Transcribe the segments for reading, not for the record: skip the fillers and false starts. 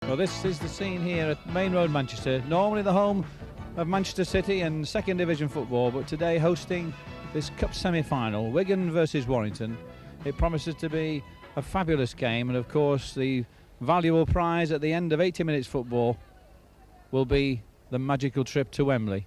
Well, this is the scene here at Main Road, Manchester. Normally the home of Manchester City and second division football, but today hosting this cup semi-final, Wigan versus Warrington. It promises to be a fabulous game, and of course the valuable prize at the end of 80 minutes football will be the magical trip to Wembley.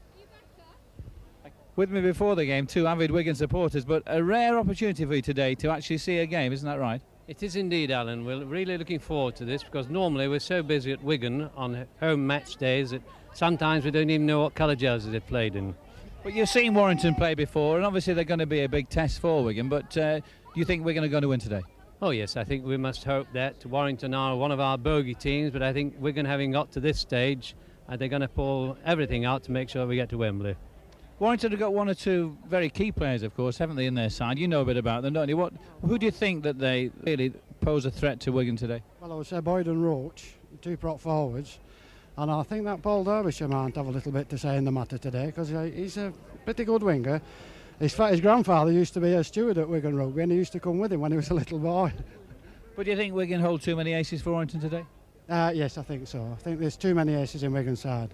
With me before the game, two avid Wigan supporters, but a rare opportunity for you today to actually see a game, isn't that right? It is indeed, Alan. We're really looking forward to this because normally we're so busy at Wigan on home match days that sometimes we don't even know what colour jersey they've played in. But you've seen Warrington play before, and obviously they're going to be a big test for Wigan, but do you think Wigan are going to win today? Oh yes, I think we must hope that. Warrington are one of our bogey teams, but I think Wigan, having got to this stage, they're going to pull everything out to make sure we get to Wembley. Warrington have got one or two very key players, of course, haven't they, in their side? You know a bit about them, don't you? Who do you think that they really pose a threat to Wigan today? Well, I would say Boyd and Roach, two prop forwards, and I think that Paul Derbyshire might have a little bit to say in the matter today, because he's a pretty good winger. His grandfather used to be a steward at Wigan Rugby, and he used to come with him when he was a little boy. But do you think Wigan hold too many aces for Warrington today? Yes, I think so. I think there's too many aces in Wigan's side.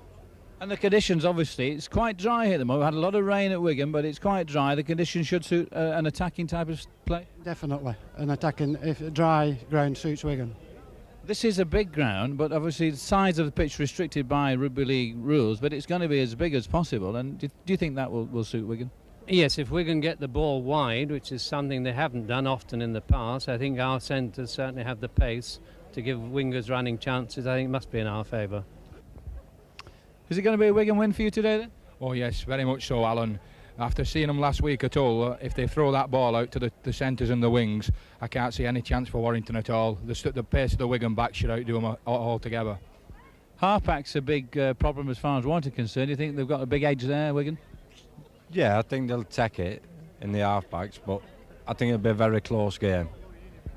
And the conditions, obviously, it's quite dry here at the moment. We had a lot of rain at Wigan, but it's quite dry. The conditions should suit an attacking type of play? Definitely. An attacking, if dry ground suits Wigan. This is a big ground, but obviously the size of the pitch restricted by Rugby League rules, but it's going to be as big as possible. And do you think that will suit Wigan? Yes, if Wigan get the ball wide, which is something they haven't done often in the past, I think our centres certainly have the pace to give wingers running chances. I think it must be in our favour. Is it going to be a Wigan win for you today then? Oh yes, very much so, Alan. After seeing them last week at all, if they throw that ball out to the centres and the wings, I can't see any chance for Warrington at all. The pace of the Wigan back should outdo them altogether. Halfback's a big problem as far as Warrington is concerned. Do you think they've got a big edge there, Wigan? Yeah, I think they'll take it in the halfbacks, but I think it'll be a very close game.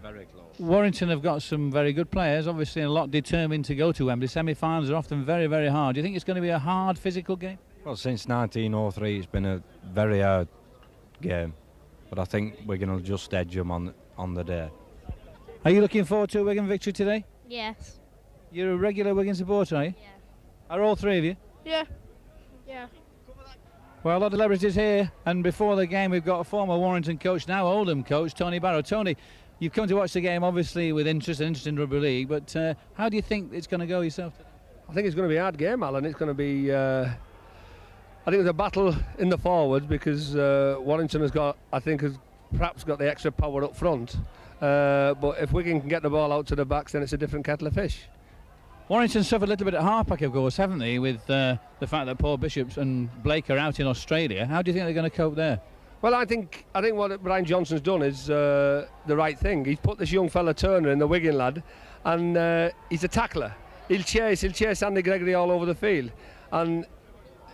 Very close. Warrington have got some very good players, obviously, and a lot determined to go to Wembley. Semi-finals are often very, very hard. Do you think it's going to be a hard physical game? Well, since 1903 it's been a very hard game, but I think Wigan will just edge them on the day. Are you looking forward to a Wigan victory today? Yes. You're a regular Wigan supporter, are you? Yeah. Are all three of you? Yeah. Yeah. Well, a lot of celebrities here, and before the game we've got a former Warrington coach, now Oldham coach, Tony Barrow. Tony, you've come to watch the game obviously with interest in Rugby League, but how do you think it's going to go yourself? I think it's going to be a hard game, Alan. It's going to be, I think it's a battle in the forwards because Warrington has perhaps got the extra power up front. But if Wigan can get the ball out to the backs, then it's a different kettle of fish. Warrington suffered a little bit at halfback, of course, haven't they, with the fact that Paul Bishop and Blake are out in Australia. How do you think they're going to cope there? Well, I think what Brian Johnson's done is the right thing. He's put this young fella Turner in, the Wigan lad, and he's a tackler. He'll chase Andy Gregory all over the field, and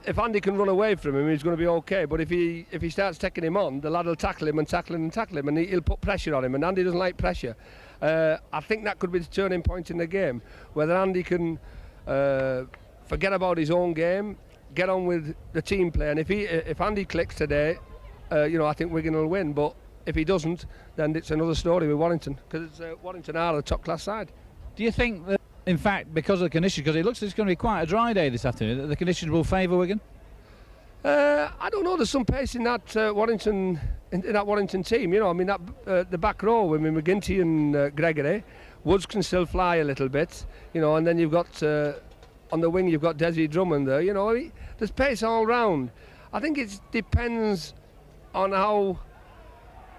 if Andy can run away from him, he's going to be okay. But if he starts taking him on, the lad will tackle him, and he'll put pressure on him. And Andy doesn't like pressure. I think that could be the turning point in the game, whether Andy can forget about his own game, get on with the team play. And if Andy clicks today, I think Wigan will win. But if he doesn't, then it's another story with Warrington, because Warrington are a top-class side. Do you think that, in fact, because of the conditions, because it looks like it's going to be quite a dry day this afternoon, that the conditions will favour Wigan? I don't know. There's some pace in that Warrington team. The back row. McGinty and Gregory. Woods can still fly a little bit. And then you've got on the wing you've got Desi Drummond there. There's pace all round. I think it depends on how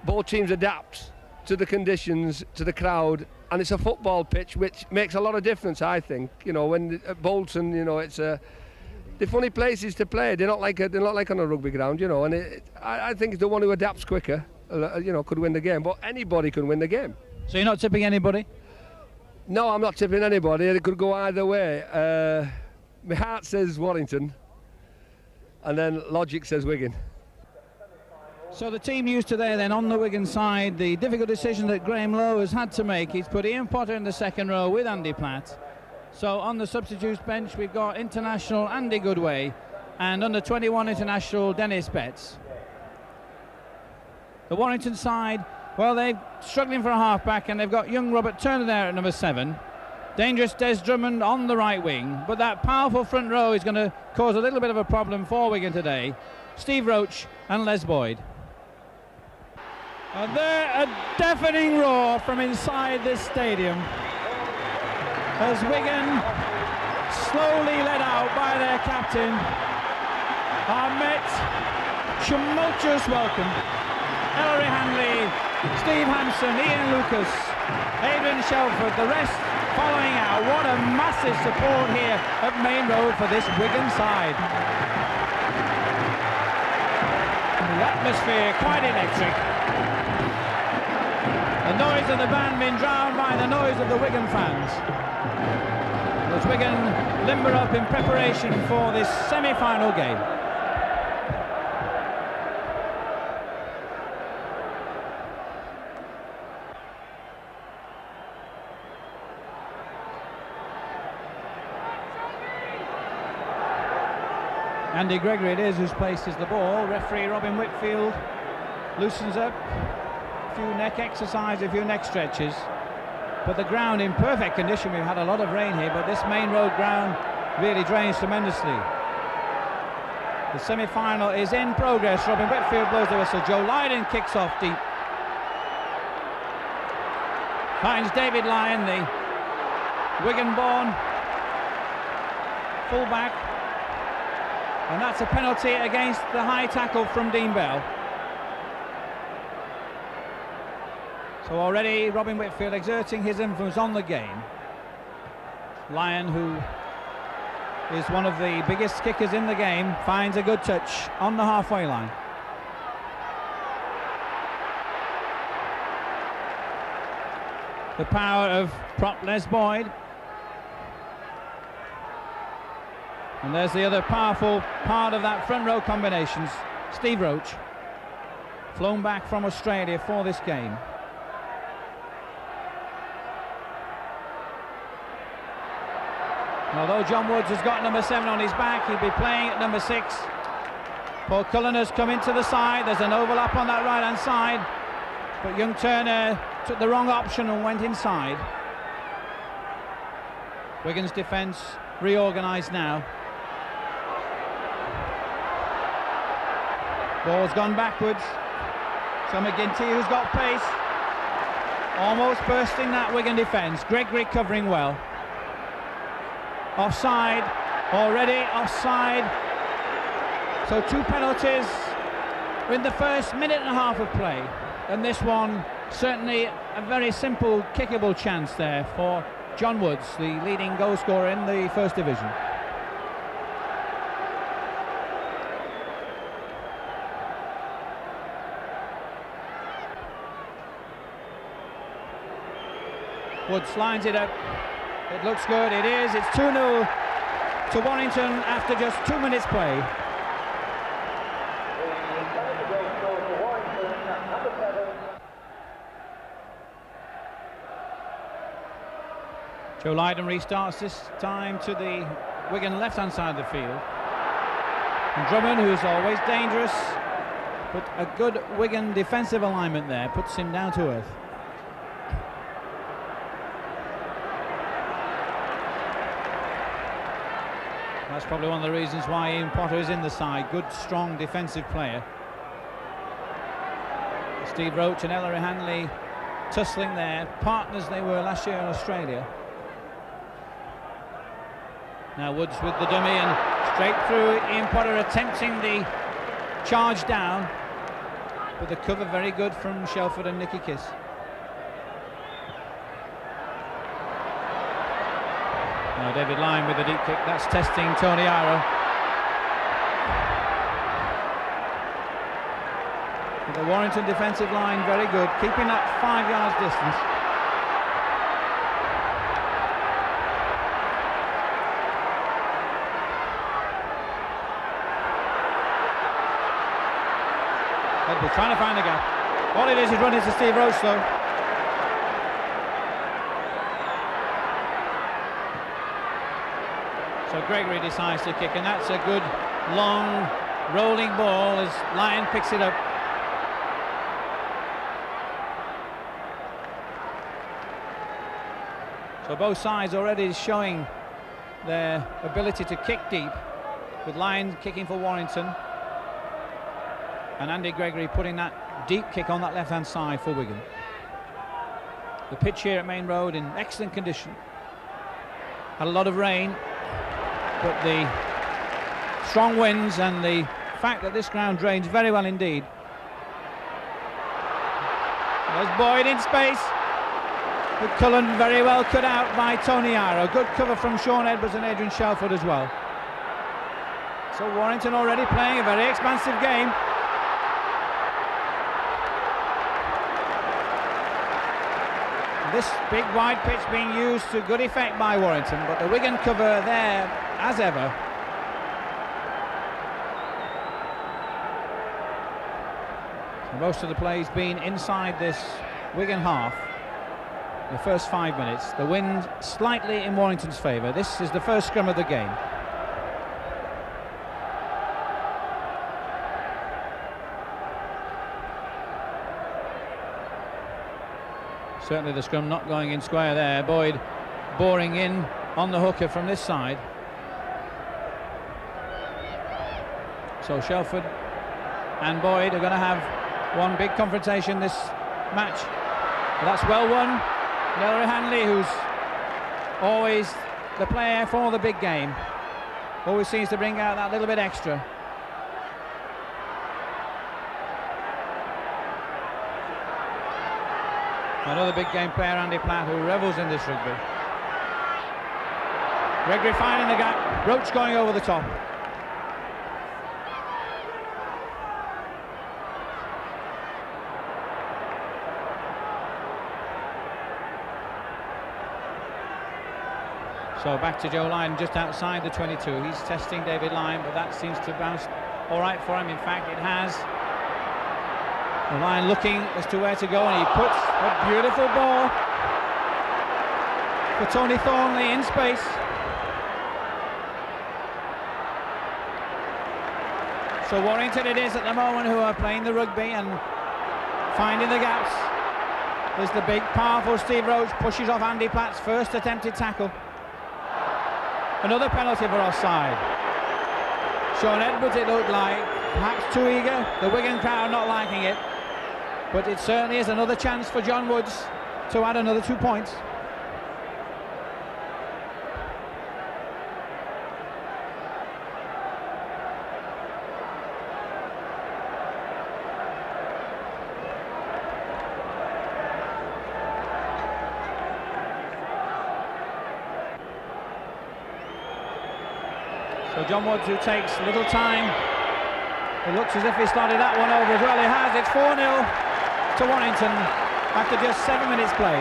both teams adapt to the conditions, to the crowd, and it's a football pitch, which makes a lot of difference. I think. When at Bolton, it's a. The funny places to play. They're not like on a rugby ground, And I think the one who adapts quicker, could win the game. But anybody can win the game. So you're not tipping anybody? No, I'm not tipping anybody. It could go either way. My heart says Warrington, and then logic says Wigan. So the team used today then on the Wigan side, the difficult decision that Graham Lowe has had to make. He's put Ian Potter in the second row with Andy Platt. So on the substitutes bench we've got international Andy Goodway and under 21 international Dennis Betts. The Warrington side, well, they're struggling for a half-back, and they've got young Robert Turner there at number 7. Dangerous Des Drummond on the right wing, but that powerful front row is going to cause a little bit of a problem for Wigan today. Steve Roach and Les Boyd. And there, a deafening roar from inside this stadium as Wigan, slowly led out by their captain, are met tumultuous welcome. Ellery Hanley, Steve Hampson, Ian Lucas, Adrian Shelford, the rest following out. What a massive support here at Main Road for this Wigan side. The atmosphere quite electric. The noise of the band being drowned by the noise of the Wigan fans. As Wigan limber up in preparation for this semi-final game. Andy Gregory it is who's places the ball. Referee Robin Whitfield loosens up. A few neck exercise, a few neck stretches. But the ground in perfect condition. We've had a lot of rain here, but this Main Road ground really drains tremendously. The semi-final is in progress. Robin Whitfield blows the whistle. Joe Lydon kicks off deep. Finds David Lyon, the Wigan-born full-back. And that's a penalty against the high tackle from Dean Bell. So already Robin Whitfield exerting his influence on the game. Lyon, who is one of the biggest kickers in the game, finds a good touch on the halfway line. The power of prop Les Boyd. And there's the other powerful part of that front row combinations, Steve Roach, flown back from Australia for this game. And although John Woods has got number 7 on his back, he'd be playing at number 6. Paul Cullen has come into the side. There's an overlap on that right-hand side, but young Turner took the wrong option and went inside. Wigan's defence reorganised now. Ball's gone backwards. So McGinty, who's got pace, almost bursting that Wigan defence. Gregory covering well. Offside, already offside. So 2 penalties in the first minute and a half of play. And this one, certainly a very simple kickable chance there for John Woods, the leading goal scorer in the First Division. Woods lines it up. It looks good. It is. It's 2-0 to Warrington after just 2 minutes play. Joe Lydon restarts this time to the Wigan left-hand side of the field. And Drummond, who's always dangerous, but a good Wigan defensive alignment there puts him down to earth. That's probably one of the reasons why Ian Potter is in the side. Good, strong defensive player. Steve Roach and Ellery Hanley tussling there. Partners they were last year in Australia. Now Woods with the dummy and straight through. Ian Potter attempting the charge down. But the cover very good from Shelford and Nicky Kiss. Now David Lyon with a deep kick. That's testing Tony Iro. The Warrington defensive line very good, keeping that 5 yards distance. Edward trying to find a gap. All it is running to Steve Roach though. So Gregory decides to kick, and that's a good long rolling ball as Lyon picks it up. So both sides already showing their ability to kick deep, with Lyon kicking for Warrington and Andy Gregory putting that deep kick on that left-hand side for Wigan. The pitch here at Main Road in excellent condition. Had a lot of rain, but the strong winds and the fact that this ground drains very well indeed. There's Boyd in space, but Cullen very well cut out by Tony Iro. Good cover from Sean Edwards and Adrian Shelford as well. So Warrington already playing a very expansive game. This big wide pitch being used to good effect by Warrington, but the Wigan cover there as ever. So most of the play's been inside this Wigan half. The first 5 minutes, the wind slightly in Warrington's favour. This is the first scrum of the game. Certainly the scrum not going in square there. Boyd boring in on the hooker from this side. So Shelford and Boyd are going to have one big confrontation this match. But that's well won. Nellery Hanley, who's always the player for the big game, always seems to bring out that little bit extra. Another big game player, Andy Platt, who revels in this rugby. Gregory finding the gap, Roach going over the top. So back to Joe Lyon just outside the 22. He's testing David Lyon, but that seems to bounce all right for him. In fact, it has. The Lyon looking as to where to go, and he puts a beautiful ball for Tony Thornley in space. So Warrington it is at the moment, who are playing the rugby and finding the gaps. There's the big, powerful Steve Roach, pushes off Andy Platt's first attempted tackle. Another penalty for offside. Sean Edwards, it looked like, perhaps too eager. The Wigan crowd not liking it. But it certainly is another chance for John Woods to add another 2 points. So John Woods, who takes little time. It looks as if he started that one over as well. He has. It's 4-0. To Warrington after just 7 minutes play.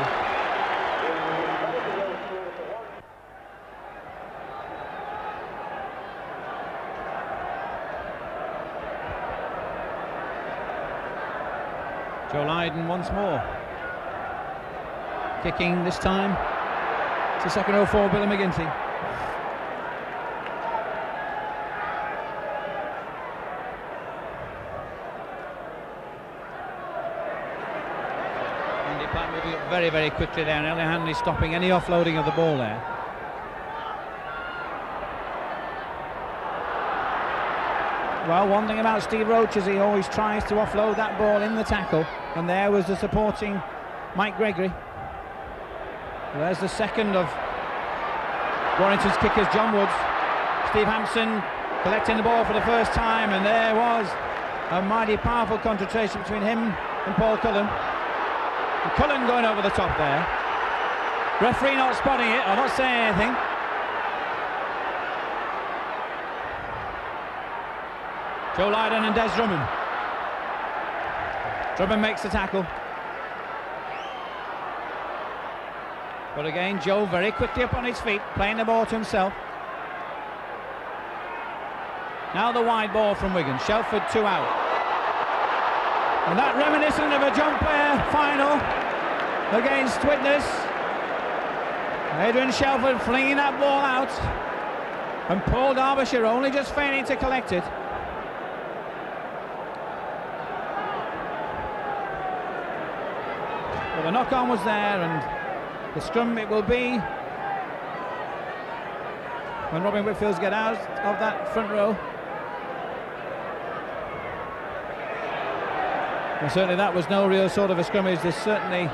Joe Lydon once more. Kicking this time. It's a second 0-4, Billy McGinty. Very, very quickly there, and Ellie Hanley stopping any offloading of the ball there. Well, one thing about Steve Roach is he always tries to offload that ball in the tackle, and there was the supporting Mike Gregory. There's the second of Warrington's kickers, John Woods. Steve Hampson collecting the ball for the first time, and there was a mighty powerful concentration between him and Paul Cullen. Cullen going over the top there. Referee not spotting it or not saying anything. Joe Lydon and Des Drummond. Drummond makes the tackle. But again, Joe very quickly up on his feet, playing the ball to himself. Now the wide ball from Wigan. Shelford 2 out. And that reminiscent of a John Player final against Widnes. Adrian Shelford flinging that ball out, and Paul Derbyshire only just failing to collect it. Well, the knock-on was there, and The scrum it will be when Robin Whitfield's get out of that front row. And certainly that was no real sort of a scrimmage. There's certainly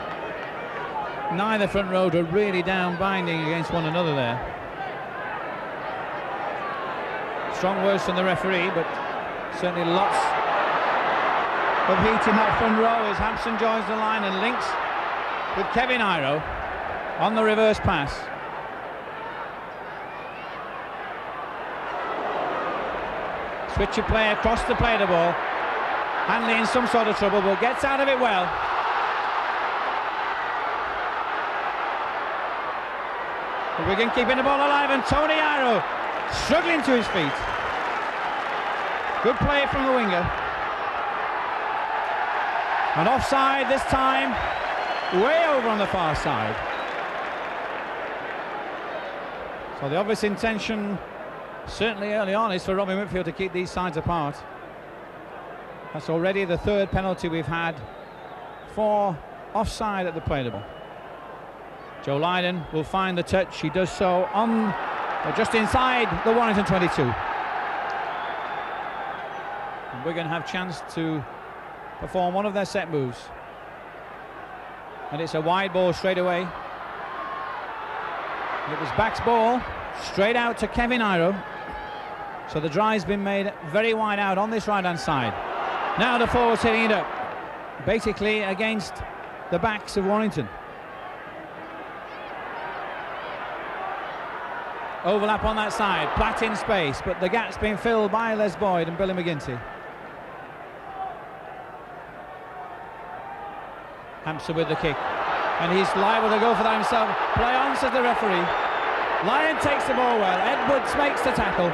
neither front row were really down binding against one another there. Strong words from the referee, but certainly lots of heat in that front row as Hampson joins the line and links with Kevin Iro on the reverse pass. Switch of play across the play the ball. Hanley in some sort of trouble, but gets out of it well. Wigan keeping the ball alive, and Tony Iro struggling to his feet. Good play from the winger. And offside this time, way over on the far side. So the obvious intention, certainly early on, is for Robin Whitfield to keep these sides apart. That's already the third penalty we've had for offside at the play the ball. Joe Lydon will find the touch. He does so on, or just inside the Warrington 22. And Wigan have chance to perform one of their set moves. And it's a wide ball straight away. It was Back's ball, straight out to Kevin Iro. So the drive's been made very wide out on this right-hand side. Now the forwards hitting it up, basically against the backs of Warrington. Overlap on that side, Platt in space, but the gap's been filled by Les Boyd and Billy McGinty. Hampson with the kick, and he's liable to go for that himself. Play on, says the referee. Lyon takes the ball well, Edwards makes the tackle.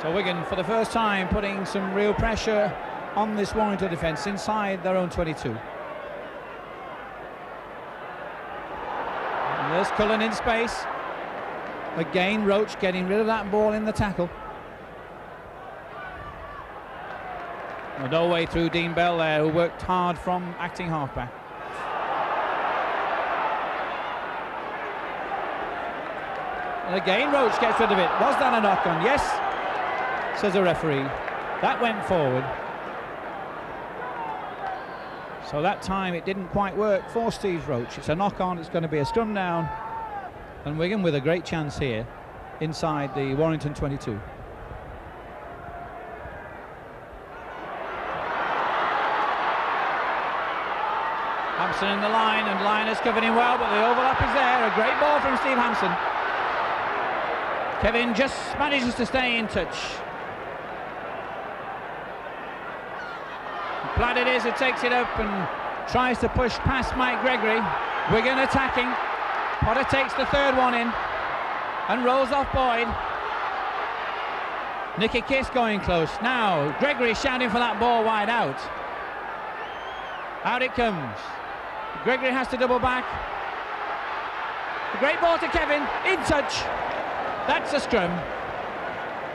So Wigan, for the first time, putting some real pressure on this Warrington defence inside their own 22. And there's Cullen in space. Again, Roach getting rid of that ball in the tackle. Well, no way through Dean Bell there, who worked hard from acting halfback. And again, Roach gets rid of it. Was that a knock-on? Yes, says the referee. That went forward. So that time it didn't quite work for Steve Roach. It's a knock-on, it's going to be a scrum down. And Wigan with a great chance here inside the Warrington 22. Hampson in the line, and Lyon has covered him well, but the overlap is there. A great ball from Steve Hampson. Kevin just manages to stay in touch. Platt it is, who takes it up and tries to push past Mike Gregory. Wigan attacking. Potter takes the third one in and rolls off Boyd. Nicky Kiss going close. Now Gregory shouting for that ball wide out. Out it comes. Gregory has to double back. A great ball to Kevin, in touch. That's a scrum.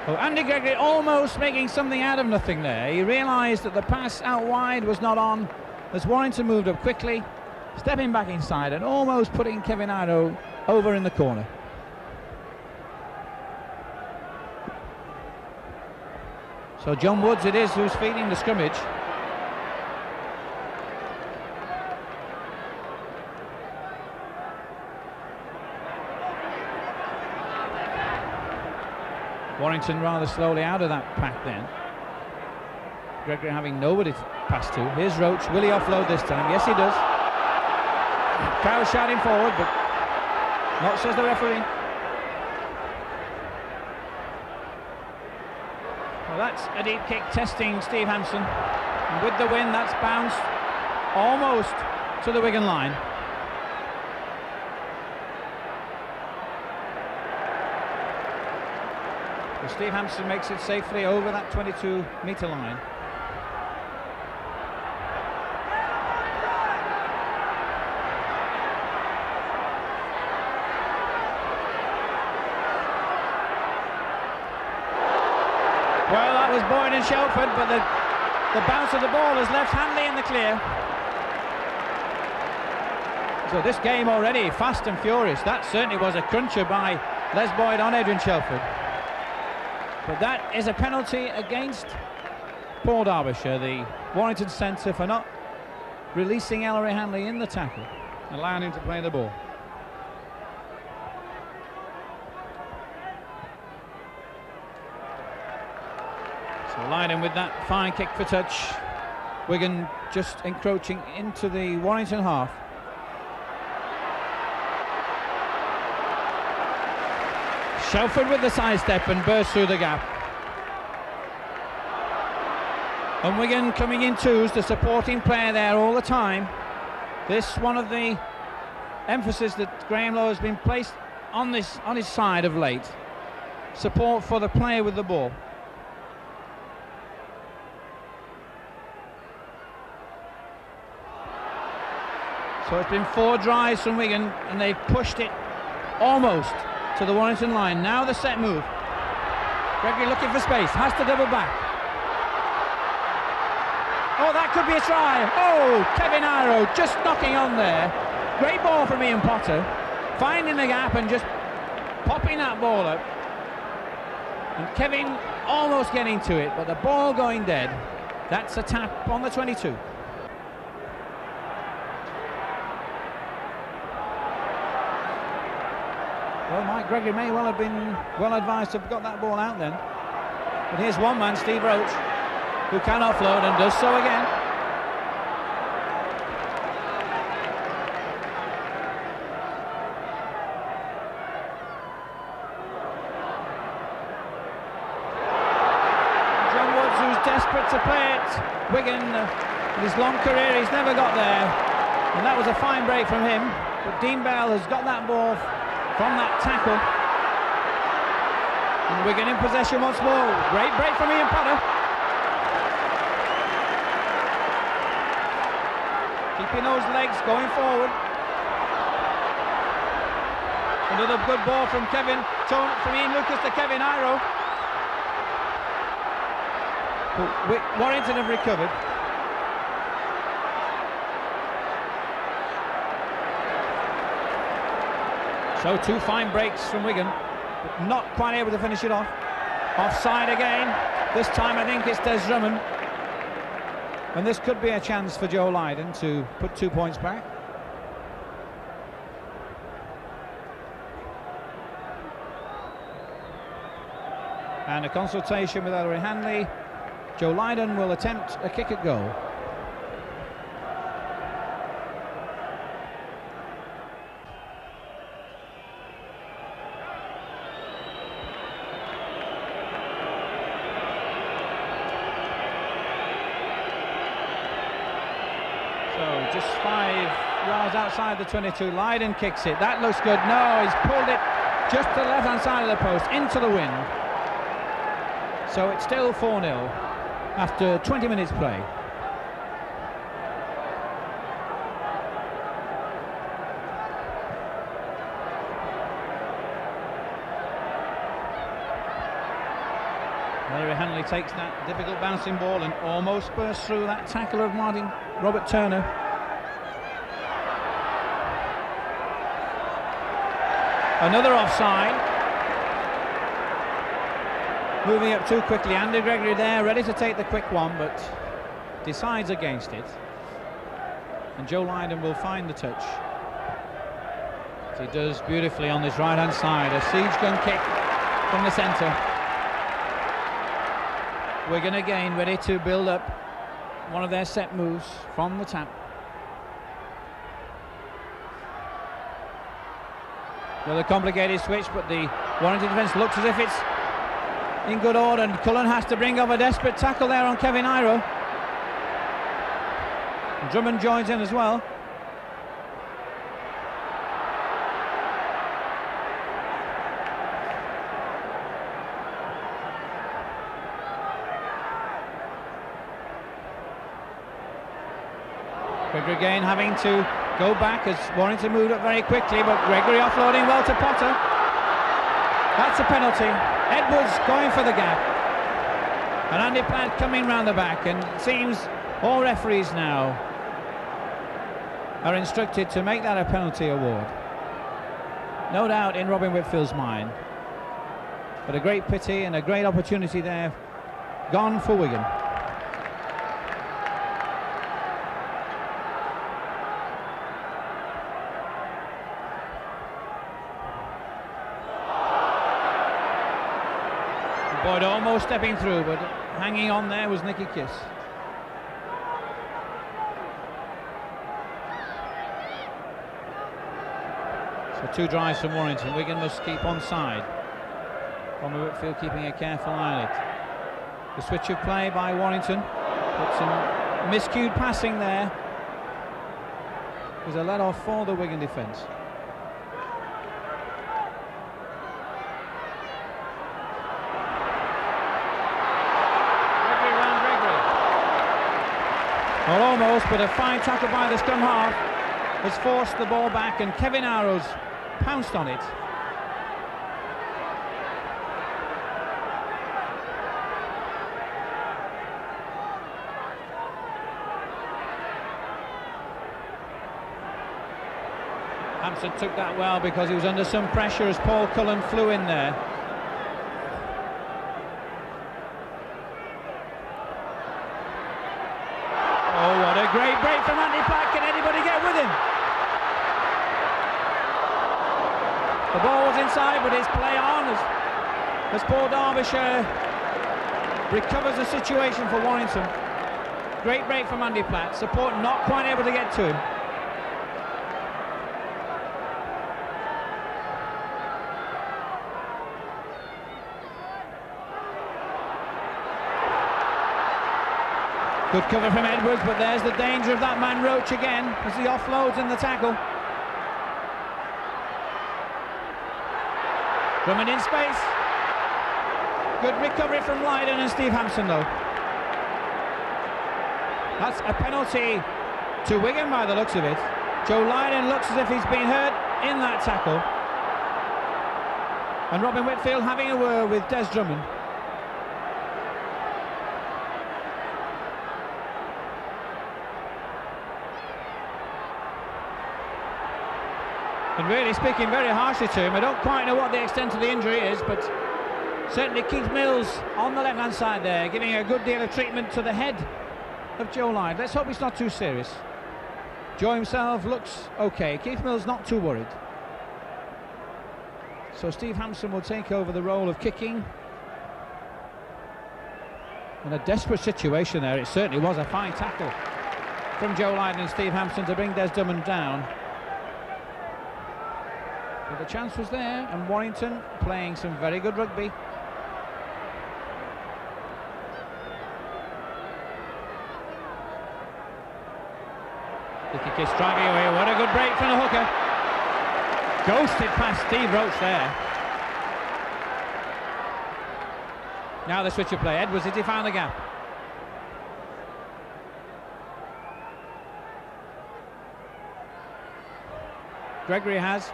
Oh, Andy Gregory almost making something out of nothing there. He realised that the pass out wide was not on as Warrington moved up quickly, stepping back inside and almost putting Kevin Iro over in the corner. So John Woods it is who's feeding the scrimmage. Warrington rather slowly out of that pack then. Gregory having nobody to pass to. Here's Roach. Will he offload this time? Yes, he does. Crowd shouting forward, but not, says the referee. Well, that's a deep kick testing Steve Hampson. And with the win, that's bounced almost to the Wigan line. Steve Hampson makes it safely over that 22-metre line. Well, that was Boyd and Shelford, but the The bounce of the ball has left Hanley in the clear. So this game already fast and furious. That certainly was a cruncher by Les Boyd on Adrian Shelford. But that is a penalty against Paul Derbyshire, the Warrington centre, for not releasing Ellery Hanley in the tackle, allowing him to play the ball. So Lydon with that fine kick for touch. Wigan just encroaching into the Warrington half. Shelford with the sidestep and burst through the gap. And Wigan coming in twos, the supporting player there all the time. This one of the emphasis that Graham Lowe has been placed on his side of late. Support for the player with the ball. So it's been 4 drives from Wigan and they've pushed it almost to the Warrington line. Now the set move. Gregory looking for space, has to double back. Oh, that could be a try. Oh, Kevin Iro just knocking on there. Great ball from Ian Potter, finding the gap and just popping that ball up. And Kevin almost getting to it, but the ball going dead. That's a tap on the 22. Well, Mike Gregory may well have been well advised to have got that ball out then. But here's one man, Steve Roach, who can offload and does so again. John Woods, who's desperate to play it. Wigan, in his long career, he's never got there. And that was a fine break from him. But Dean Bell has got that ball from that tackle. And Wigan in possession once more. Great break from Ian Potter. Keeping those legs going forward. Another good ball from Ian Lucas to Kevin Iro. But Warrington have recovered. So 2 fine breaks from Wigan, but not quite able to finish it off. Offside again. This time I think it's Des Drummond. And this could be a chance for Joe Lydon to put 2 points back. And a consultation with Ellery Hanley. Joe Lydon will attempt a kick at goal. Just 5 yards outside the 22. Lydon kicks it. That looks good. No, he's pulled it just to the left-hand side of the post, into the wind. So it's still 4-0 after 20 minutes play. Ellery Hanley takes that difficult bouncing ball and almost bursts through that tackle of Robert Turner. Another offside. Moving up too quickly. Andy Gregory there, ready to take the quick one, but decides against it. And Joe Lydon will find the touch. He does beautifully on this right-hand side. A siege gun kick from the centre. Wigan again ready to build up one of their set moves from the tap. Another complicated switch, but the Warrington defence looks as if it's in good order, and Cullen has to bring up a desperate tackle there on Kevin Iro. And Drummond joins in as well. Gregory again having to go back as Warrington moved up very quickly, but Gregory offloading well to Potter. That's a penalty. Edwards going for the gap. And Andy Platt coming round the back, and it seems all referees now are instructed to make that a penalty award. No doubt in Robin Whitfield's mind. But a great pity and a great opportunity there gone for Wigan. Boyd almost stepping through, but hanging on there was Nicky Kiss. So 2 drives from Warrington. Wigan must keep on side. From Whitfield keeping a careful eye on it. The switch of play by Warrington. But some miscued passing there. There's a let off for the Wigan defence. Well, almost, but a fine tackle by the scrum half has forced the ball back, and Kevin Arrows pounced on it. Hampson took that well because he was under some pressure as Paul Cullen flew in there. Oh, what a great break from Andy Platt. Can anybody get with him? The ball was inside, but it's play on as Paul Derbyshire recovers the situation for Warrington. Great break from Andy Platt. Support not quite able to get to him. Good cover from Edwards, but there's the danger of that man Roach again as he offloads in the tackle. Drummond in space. Good recovery from Lydon and Steve Hampson though. That's a penalty to Wigan by the looks of it. Joe Lydon looks as if he's been hurt in that tackle. And Robin Whitfield having a word with Des Drummond. And really speaking very harshly to him. I don't quite know what the extent of the injury is, but certainly Keith Mills on the left-hand side there, giving a good deal of treatment to the head of Joe Lydon. Let's hope it's not too serious. Joe himself looks okay. Keith Mills not too worried. So Steve Hampson will take over the role of kicking. In a desperate situation there, it certainly was a fine tackle from Joe Lydon and Steve Hampson to bring Des Drummond down. But the chance was there, and Warrington playing some very good rugby. Nicky Kiss driving away. What a good break from the hooker. Ghosted past Steve Roach there. Now the switch of play. Edwards, did he find the gap? Gregory has,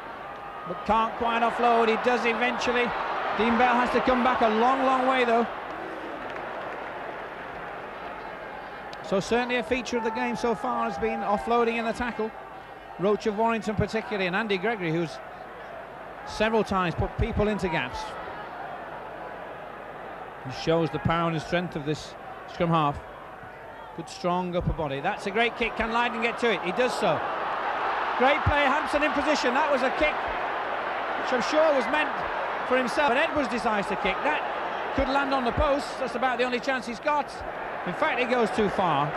but can't quite offload. He does eventually. Dean Bell has to come back a long, long way though. So certainly a feature of the game so far has been offloading in the tackle. Roach of Warrington particularly, and Andy Gregory, who's several times put people into gaps. He shows the power and strength of this scrum half. Good strong upper body. That's a great kick. Can Lydon get to it? He does so. Great play, Hampson in position. That was a kick which I'm sure was meant for himself, but Edwards decides to kick. That could land on the post. That's about the only chance he's got. In fact, he goes too far.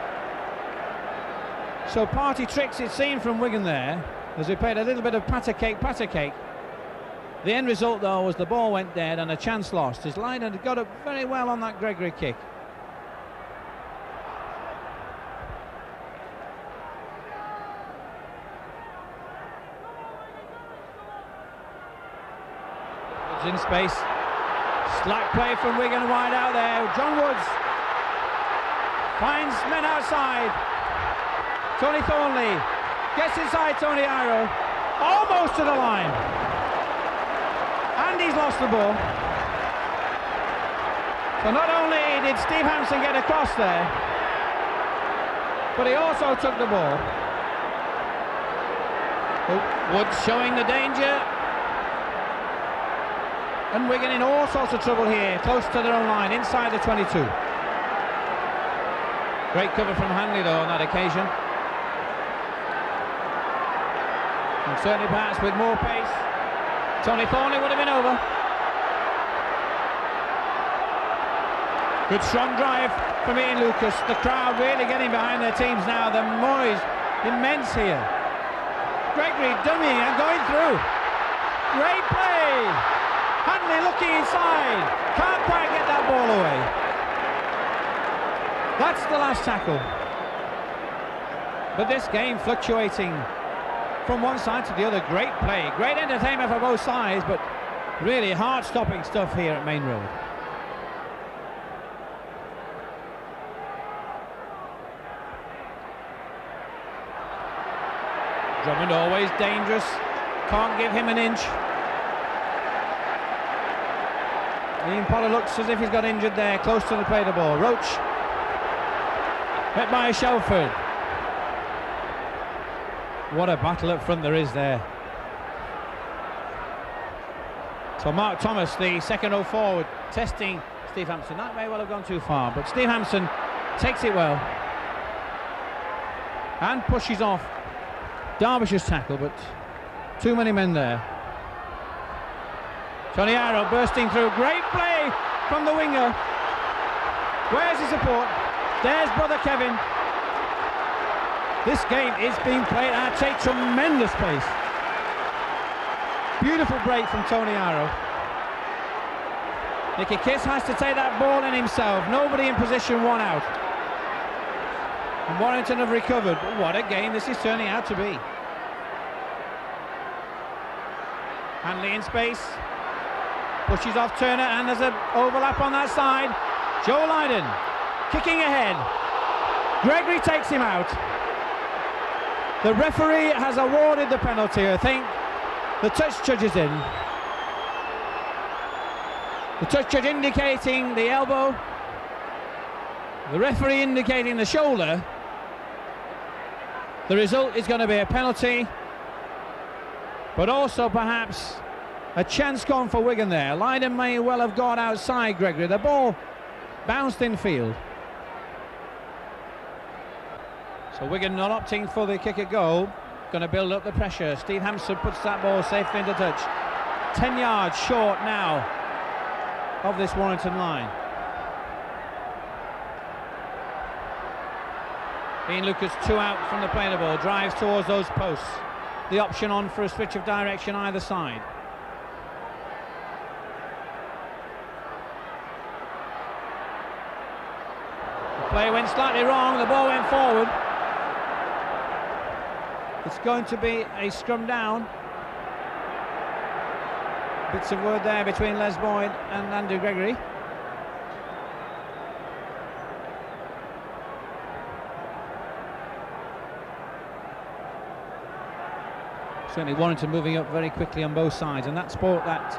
So party tricks it seemed from Wigan there, as we played a little bit of patter cake. The end result though was the ball went dead and a chance lost, as Lydon had got up very well on that Gregory kick. In space, slack play from Wigan wide out there. John Woods finds men outside. Tony Thornley gets inside Tony Iro, almost to the line, and he's lost the ball. So not only did Steve Hampson get across there, but he also took the ball. Woods showing the danger. And Wigan in all sorts of trouble here, close to their own line, inside the 22. Great cover from Hanley though on that occasion. And certainly perhaps with more pace, Tony Thornley would have been over. Good strong drive from Ian Lucas. The crowd really getting behind their teams now. The noise immense here. Gregory dummying and going through. Great play. Hanley looking inside. Can't quite get that ball away. That's the last tackle. But this game fluctuating from one side to the other. Great play. Great entertainment for both sides, but really heart-stopping stuff here at Main Road. Drummond always dangerous, can't give him an inch. Ian Potter looks as if he's got injured there, close to the play the ball. Roach, met by Shelford. What a battle up front there is there. So Mark Thomas, the second row forward, testing Steve Hampson. That may well have gone too far, but Steve Hampson takes it well and pushes off Derbyshire's tackle, but too many men there. Tony Arrow bursting through, great play from the winger. Where's his support? There's brother Kevin. This game is being played at a tremendous pace. Beautiful break from Tony Arrow. Nicky Kiss has to take that ball in himself. Nobody in position, one out. And Warrington have recovered. But what a game this is turning out to be. Hanley in space. Pushes off Turner, and there's an overlap on that side. Joe Lydon kicking ahead. Gregory takes him out. The referee has awarded the penalty. I think the touch judge is in. The touch judge indicating the elbow. The referee indicating the shoulder. The result is going to be a penalty, but also perhaps a chance gone for Wigan there. Lydon may well have gone outside Gregory. The ball bounced in field. So Wigan not opting for the kick at goal. Going to build up the pressure. Steve Hampson puts that ball safely into touch. 10 yards short now of this Warrington line. Ian Lucas, two out from the play the ball, drives towards those posts. The option on for a switch of direction either side. The play went slightly wrong, the ball went forward. It's going to be a scrum down. Bits of word there between Les Boyd and Andrew Gregory. Certainly Warrington moving up very quickly on both sides, and that sport, that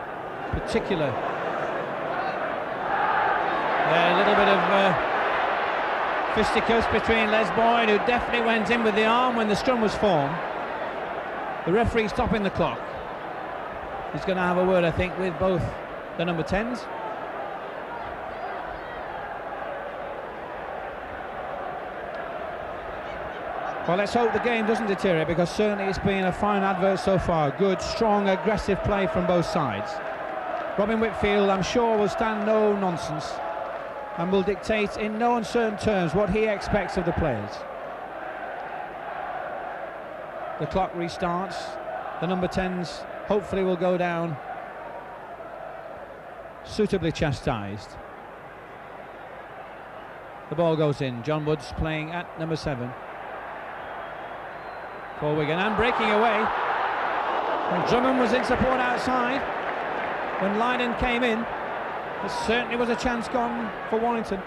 particular a little bit of fisticuffs between Les Boyd, who definitely went in with the arm when the scrum was formed. The referee stopping the clock. He's going to have a word, I think, with both the number 10s. Well, let's hope the game doesn't deteriorate, because certainly it's been a fine advert so far. Good, strong, aggressive play from both sides. Robin Whitfield, I'm sure, will stand no nonsense and will dictate in no uncertain terms what he expects of the players. The clock restarts. The number 10s hopefully will go down suitably chastised. The ball goes in. John Woods playing at number 7 for Wigan, and breaking away. And Drummond was in support outside when Lydon came in. There certainly was a chance gone for Warrington.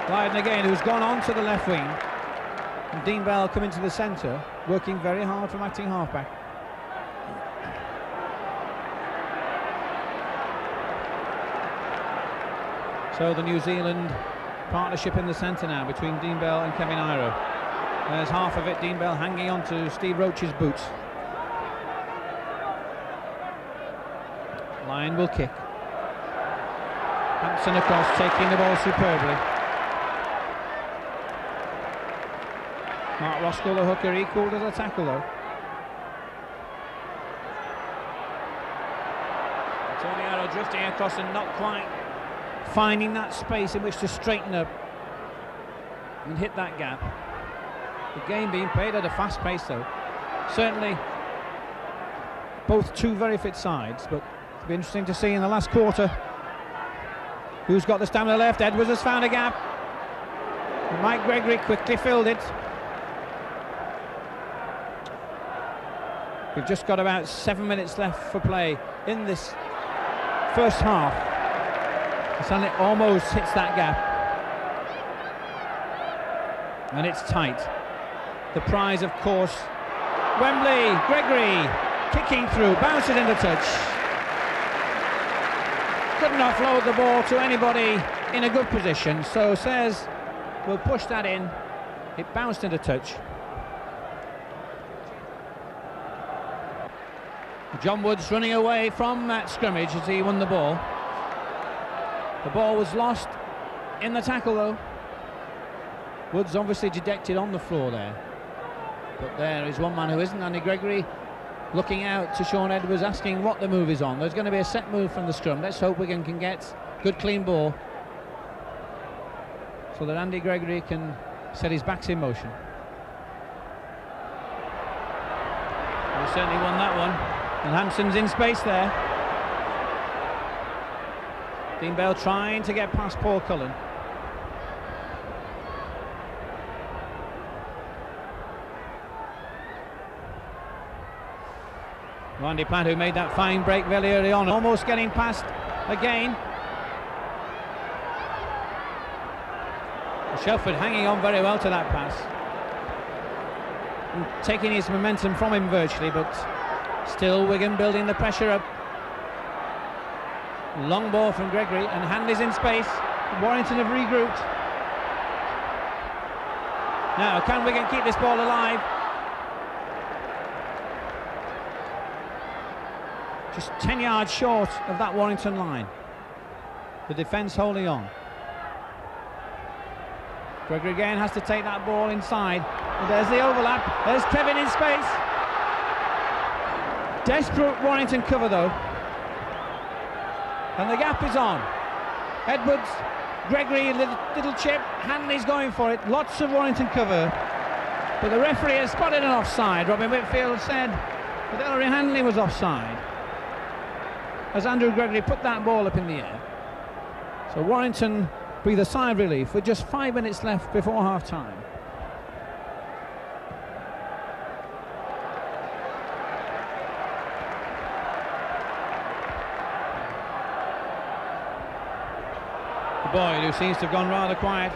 Lydon again, who's gone on to the left wing, and Dean Bell coming to the centre, working very hard from acting halfback. So the New Zealand partnership in the centre now between Dean Bell and Kevin Iro. There's half of it, Dean Bell hanging on to Steve Roach's boots. Lyon will kick. Hampson across, taking the ball superbly. Mark Roskell, the hooker, equalled as a tackle though. Tony Arrow drifting across and not quite finding that space in which to straighten up and hit that gap. The game being played at a fast pace though. Certainly both two very fit sides, but it'll be interesting to see in the last quarter who's got the stamina left. Edwards has found a gap. Mike Gregory quickly filled it. We've just got about 7 minutes left for play in this first half. And it almost hits that gap. And it's tight. The prize, of course, Wembley. Gregory kicking through, bounces into touch. Couldn't offload the ball to anybody in a good position, so says we'll push that in. It bounced into touch. John Woods running away from that scrimmage as he won the ball. The ball was lost in the tackle though. Woods obviously dejected on the floor there. But there is one man who isn't, Andy Gregory, looking out to Sean Edwards, asking what the move is on. There's going to be a set move from the scrum. Let's hope Wigan can get good clean ball so that Andy Gregory can set his backs in motion. He certainly won that one. And Hampson's in space there. Dean Bell trying to get past Paul Cullen. Randy Platt, who made that fine break very early on, almost getting past again. Shelford hanging on very well to that pass. And taking his momentum from him virtually, but still Wigan building the pressure up. Long ball from Gregory and Hanley's in space. Warrington have regrouped. Now can Wigan keep this ball alive? Just 10 yards short of that Warrington line. The defence holding on. Gregory again has to take that ball inside. And there's the overlap. There's Kevin in space. Desperate Warrington cover though. And the gap is on. Edwards, Gregory, little chip. Hanley's going for it. Lots of Warrington cover. But the referee has spotted an offside. Robin Whitfield said that Ellery Hanley was offside as Andrew Gregory put that ball up in the air. So Warrington breathe a sigh of relief with just 5 minutes left before half time. Boyd, who seems to have gone rather quiet,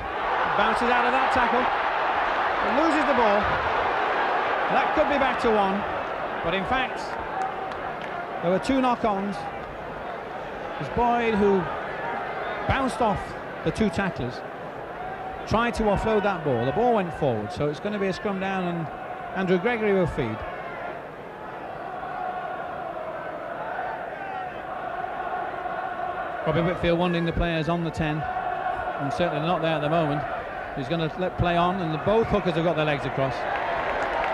bounces out of that tackle and loses the ball. That could be back to one, but in fact there were two knock-ons. It was Boyd who bounced off the two tacklers, tried to offload that ball. The ball went forward, so it's going to be a scrum down and Andrew Gregory will feed. Robbie Whitfield wanting the players on the 10, and certainly not there at the moment. He's going to let play on, and both hookers have got their legs across.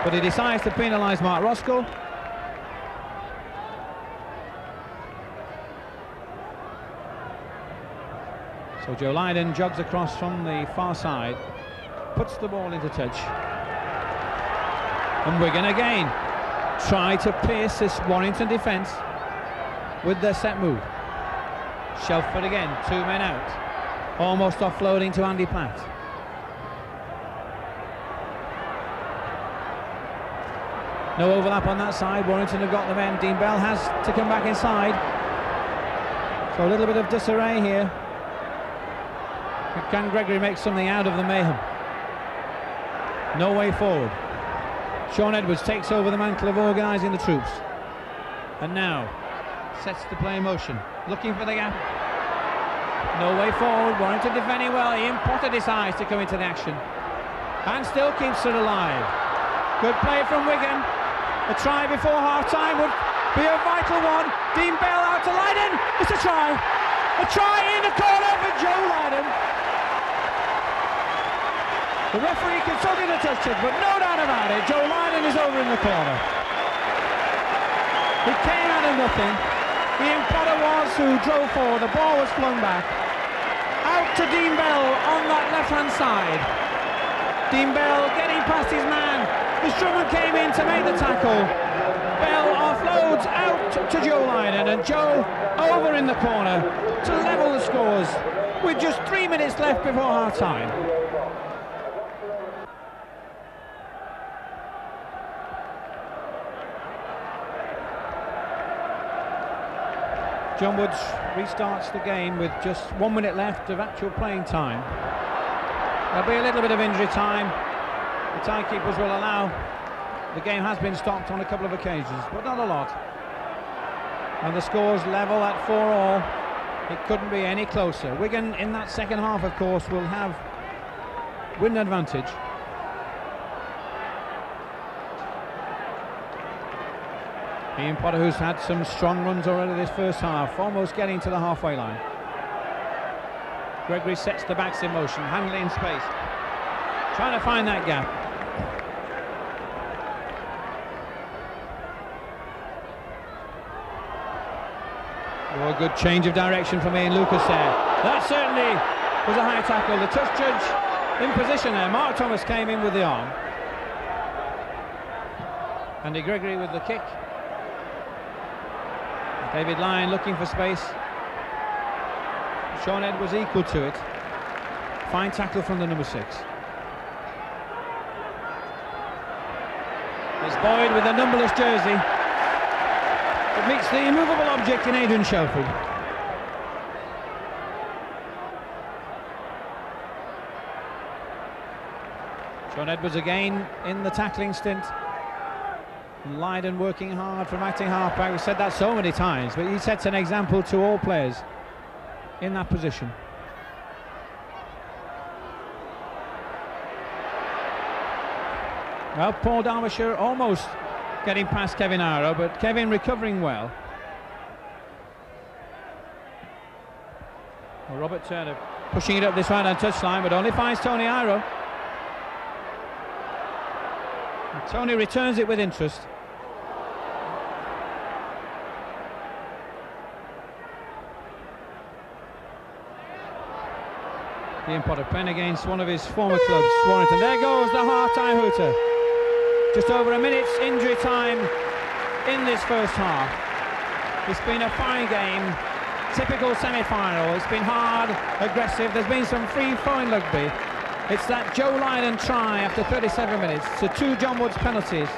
But he decides to penalise Mark Roskell. So Joe Lydon jogs across from the far side, puts the ball into touch. And Wigan again try to pierce this Warrington defence with their set move. Shelford again, two men out, almost offloading to Andy Platt. No overlap on that side. Warrington have got the men. Dean Bell has to come back inside. So a little bit of disarray here. Can Gregory make something out of the mayhem? No way forward. Sean Edwards takes over the mantle of organising the troops. And now sets the play in motion, looking for the gap. No way forward. Warrington defending well. Ian Potter decides to come into the action and still keeps it alive. Good play from Wigan. A try before half-time would be a vital one. Dean Bell out to Lydon. It's a try. A try in the corner for Joe Lydon. The referee consulted the touch it, but no doubt about it, Joe Lydon is over in the corner. He came out of nothing. Ian Potter was who drove forward. The ball was flung back. Out to Dean Bell on that left-hand side. Dean Bell getting past his man. The Drummond came in to make the tackle. Bell offloads out to Joe Lydon, and Joe over in the corner to level the scores with just 3 minutes left before half-time. John Woods restarts the game with just 1 minute left of actual playing time. There'll be a little bit of injury time. The timekeepers will allow. The game has been stopped on a couple of occasions, but not a lot. And the score's level at 4-all. It couldn't be any closer. Wigan in that second half, of course, will have win advantage. Ian Potter, who's had some strong runs already this first half, almost getting to the halfway line. Gregory sets the backs in motion, handling space, trying to find that gap. Oh, a good change of direction from Ian Lucas there. That certainly was a high tackle. The touch judge in position there. Mark Thomas came in with the arm. Andy Gregory with the kick. David Lyon looking for space. Sean Edwards equal to it. Fine tackle from the number 6. There's Boyd with a numberless jersey. It meets the immovable object in Adrian Shelford. Sean Edwards again in the tackling stint. Lydon working hard from acting halfback. We've said that so many times, but he sets an example to all players in that position. Well, Paul Derbyshire almost getting past Kevin Iro, but Kevin recovering well. Well, Robert Turner pushing it up this right-hand touchline, but only finds Tony Iro. And Tony returns it with interest. Ian Potter playing against one of his former clubs, Warrington. There goes the half-time hooter. Just over a minute's injury time in this first half. It's been a fine game, typical semi-final. It's been hard, aggressive. There's been some free-flowing rugby. It's that Joe Lydon try after 37 minutes to 2 John Woods penalties.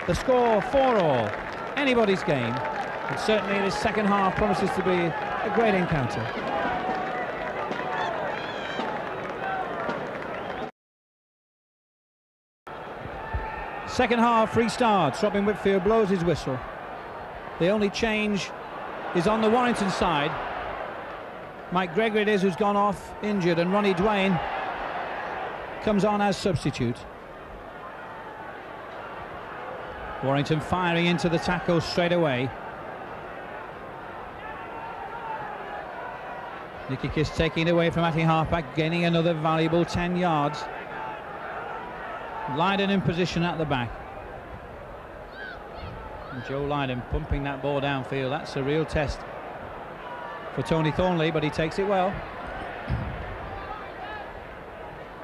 The score 4-all. Anybody's game. And certainly this second half promises to be a great encounter. Second half restarts. Robin Whitfield blows his whistle. The only change is on the Warrington side. Mike Gregory it is who's gone off injured, and Ronnie Dwayne comes on as substitute. Warrington firing into the tackle straight away. Nicky Kiss taking it away from Atty halfback, gaining another valuable 10 yards. Lydon in position at the back. And Joe Lydon pumping that ball downfield. That's a real test for Tony Thornley, but he takes it well.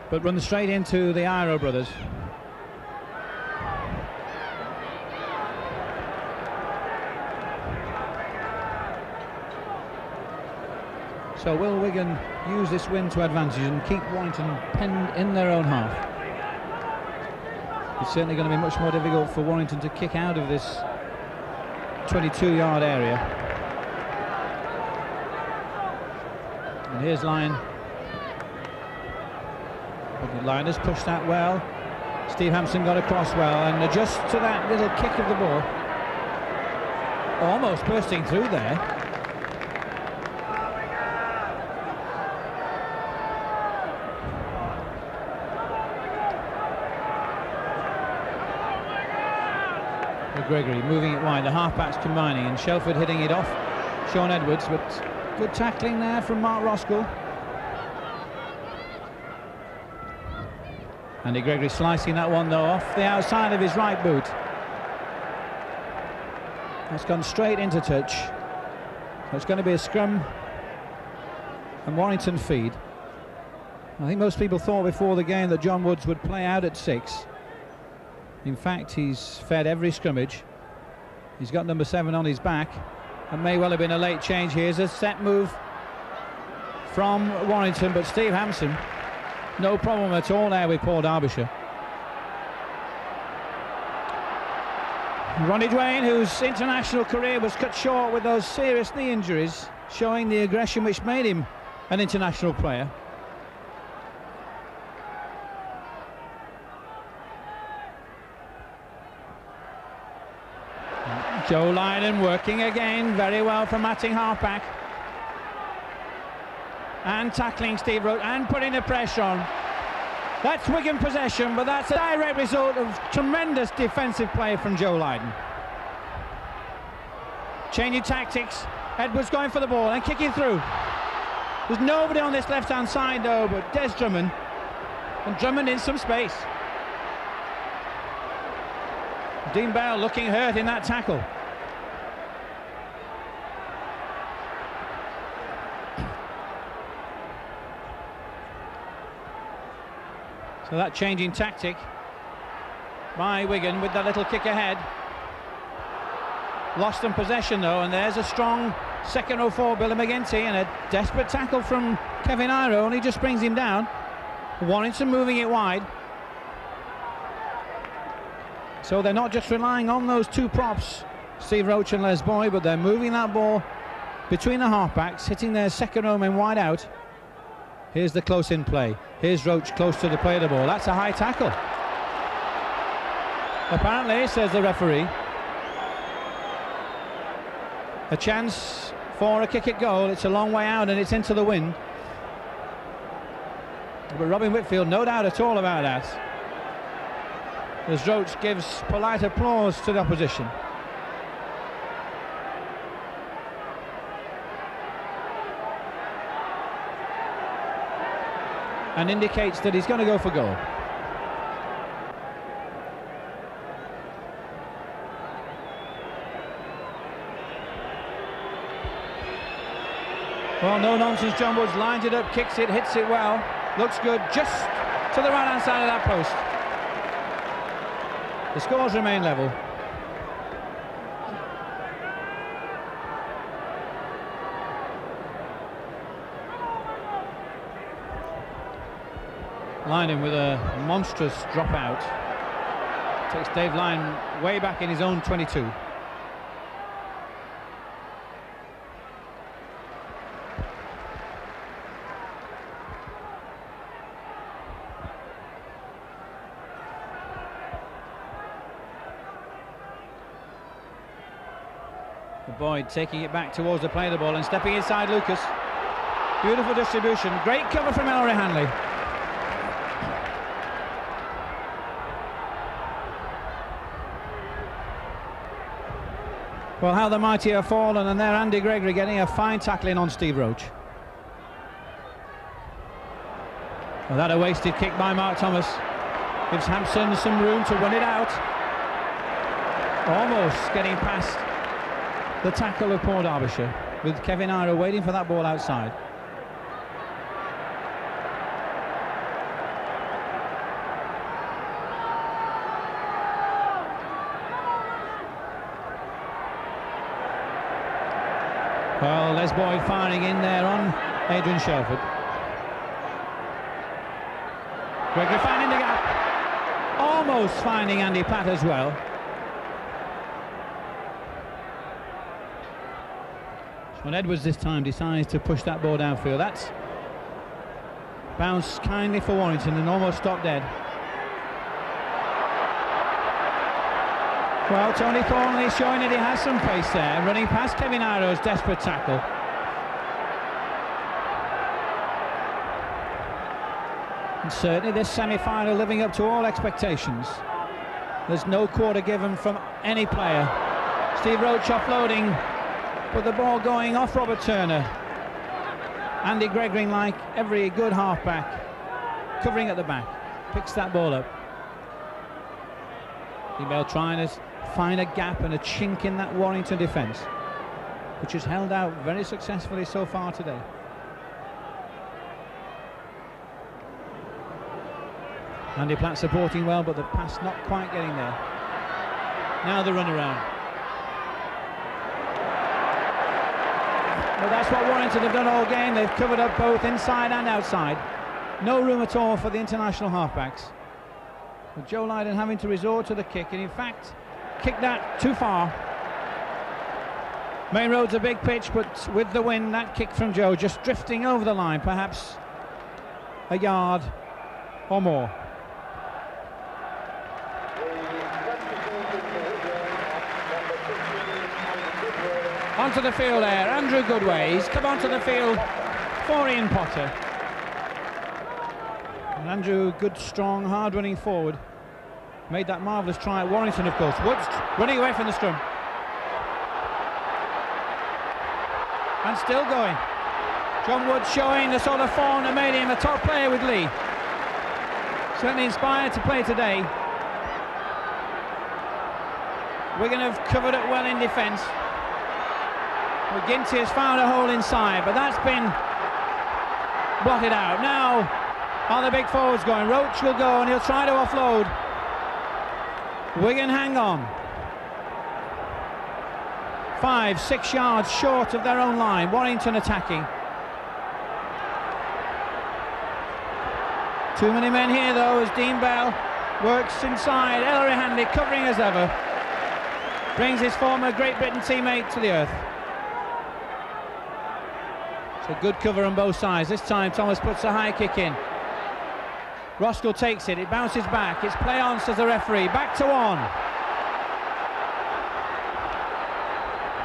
But runs straight into the Iro brothers. So will Wigan use this win to advantage and keep Warrington penned in their own half? It's certainly going to be much more difficult for Warrington to kick out of this 22-yard area. And here's Lyon. Lyon has pushed that well. Steve Hampson got across well and adjusts to that little kick of the ball. Almost bursting through there. Gregory moving it wide, the half-backs combining, and Shelford hitting it off Sean Edwards, but good tackling there from Mark Roskell. Andy Gregory slicing that one though off the outside of his right boot. That's gone straight into touch. So it's going to be a scrum and Warrington feed. I think most people thought before the game that John Woods would play out at 6. In fact, he's fed every scrimmage. He's got number 7 on his back, and may well have been a late change. Here's a set move from Warrington, but Steve Hampson, no problem at all there with Paul Derbyshire. Ronnie Dwayne, whose international career was cut short with those serious knee injuries, showing the aggression which made him an international player. Joe Lydon working again very well from Matting halfback, and tackling Steve Roach and putting the pressure on. That's Wigan possession, but that's a direct result of tremendous defensive play from Joe Lydon. Changing tactics, Edwards going for the ball and kicking through. There's nobody on this left hand side though but Des Drummond, and Drummond in some space. Dean Bell looking hurt in that tackle. So that changing tactic by Wigan with that little kick ahead. Lost in possession though, and there's a strong second row forward, Billy McGinty, and a desperate tackle from Kevin Iro, and he just brings him down. Warrington moving it wide. So they're not just relying on those two props, Steve Roach and Les Boyd, but they're moving that ball between the halfbacks, hitting their second row men wide out. Here's the close-in play. Here's Roach close to the play of the ball. That's a high tackle. Apparently, says the referee, a chance for a kick at goal. It's a long way out and it's into the wind. But Robin Whitfield, no doubt at all about that, as Roach gives polite applause to the opposition. And indicates that he's going to go for goal. Well, no nonsense, John Woods lines it up, kicks it, hits it well, looks good, just to the right hand side of that post. The scores remain level. Lydon with a monstrous dropout. Takes Dave Lyon way back in his own 22. Boyd taking it back towards the play of the ball and stepping inside Lucas. Beautiful distribution, great cover from Ellery Hanley. Well, how the mighty have fallen, and there Andy Gregory getting a fine tackling on Steve Roach. Well, that a wasted kick by Mark Thomas. Gives Hampson some room to run it out. Almost getting past the tackle of Paul Derbyshire, with Kevin Iro waiting for that ball outside. Well, Les Boyd firing in there on Adrian Shelford. Gregory finding the gap, almost finding Andy Platt as well. When Edwards this time decides to push that ball downfield, that's bounced kindly for Warrington and almost stopped dead. Well, Tony Thornley showing that he has some pace there, running past Kevin Iro's desperate tackle. And certainly this semi-final living up to all expectations. There's no quarter given from any player. Steve Roach offloading, but the ball going off Robert Turner. Andy Gregory, like every good halfback, covering at the back, picks that ball up. Bell trying to find a gap and a chink in that Warrington defence, which has held out very successfully so far today. Andy Platt supporting well, but the pass not quite getting there. Now the run around. Well, that's what Warrington have done all game. They've covered up both inside and outside. No room at all for the international halfbacks. But Joe Lydon having to resort to the kick, and in fact kicked that too far. Main Road's a big pitch, but with the wind, that kick from Joe just drifting over the line, perhaps a yard or more. Onto the field there, Andrew Goodway. He's come onto the field for Ian Potter. And Andrew, good, strong, hard-running forward, made that marvellous try at Warrington, of course. Woods running away from the scrum. And still going. John Woods showing the sort of form that made him a top player with Lee. Certainly inspired to play today. Wigan have covered it well in defence. McGinty has found a hole inside, but that's been blotted out. Now are the big forwards going. Roach will go and he'll try to offload. Wigan hang on. 5-6 yards short of their own line. Warrington attacking. Too many men here though, as Dean Bell works inside. Ellery Hanley covering as ever. Brings his former Great Britain teammate to the earth. It's a good cover on both sides. This time Thomas puts a high kick in. Roscoe takes it, it bounces back. It's play on, says the referee. Back to one.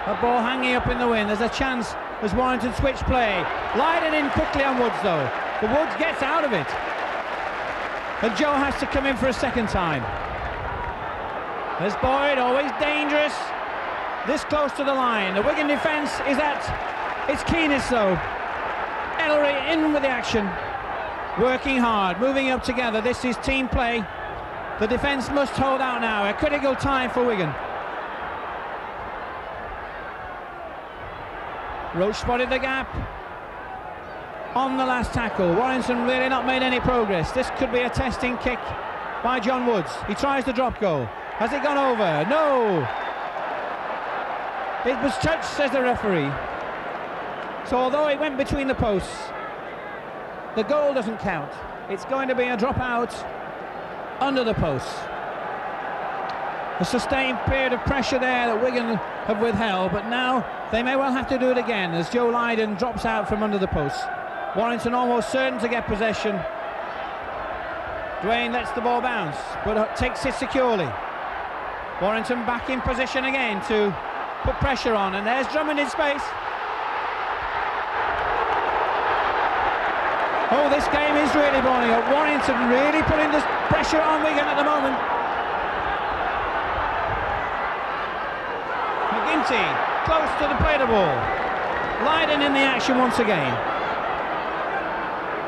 A ball hanging up in the wind. There's a chance as Warrington switch play. Lydon in quickly on Woods though. The Woods gets out of it. And Joe has to come in for a second time. There's Boyd, always dangerous. This close to the line. The Wigan defence is at its keenest though. Ellery in with the action. Working hard, moving up together. This is team play. The defence must hold out now. A critical time for Wigan. Roach spotted the gap on the last tackle. Warrington really not made any progress. This could be a testing kick by John Woods. He tries the drop goal. Has it gone over? No. It was touched, says the referee. So although it went between the posts, the goal doesn't count. It's going to be a drop out under the posts. A sustained period of pressure there that Wigan have withheld, but now they may well have to do it again as Joe Lydon drops out from under the posts. Warrington almost certain to get possession. Dwayne lets the ball bounce, but takes it securely. Warrington back in position again to put pressure on, and there's Drummond in space. Oh, this game is really boiling up. Warrington really putting the pressure on Wigan at the moment. McGinty close to the play the ball. Lydon in the action once again.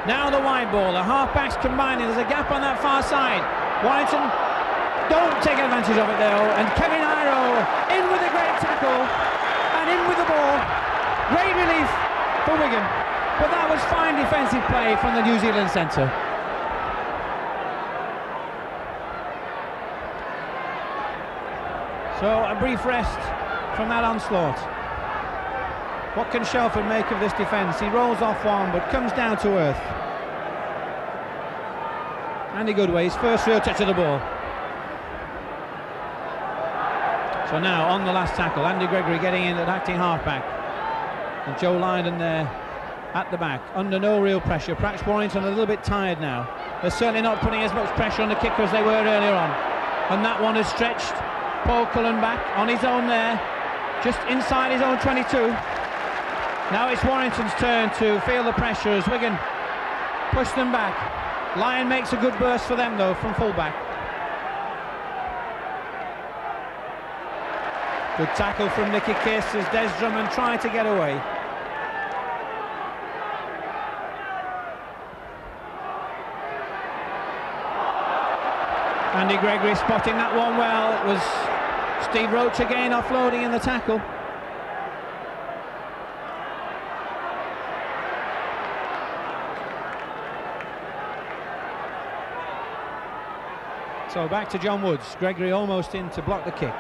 Now the wide ball, the half-backs combining. There's a gap on that far side. Warrington don't take advantage of it though, and Kevin Iro in with a great tackle and in with the ball. Great relief for Wigan, but that was fine defensive play from the New Zealand centre. So a brief rest from that onslaught. What can Shelford make of this defence? He rolls off one but comes down to earth. Andy Goodway, his first real touch of the ball. So now on the last tackle, Andy Gregory getting in at acting halfback, and Joe Lydon there at the back under no real pressure. Perhaps Warrington a little bit tired now. They're certainly not putting as much pressure on the kicker as they were earlier on, and that one has stretched Paul Cullen back on his own there, just inside his own 22. Now it's Warrington's turn to feel the pressure as Wigan push them back. Lyon makes a good burst for them though from full back. Good tackle from Nicky Kiss as Des Drummond tried to get away. Andy Gregory spotting that one well. It was Steve Roach again offloading in the tackle. So back to John Woods. Gregory almost in to block the kick.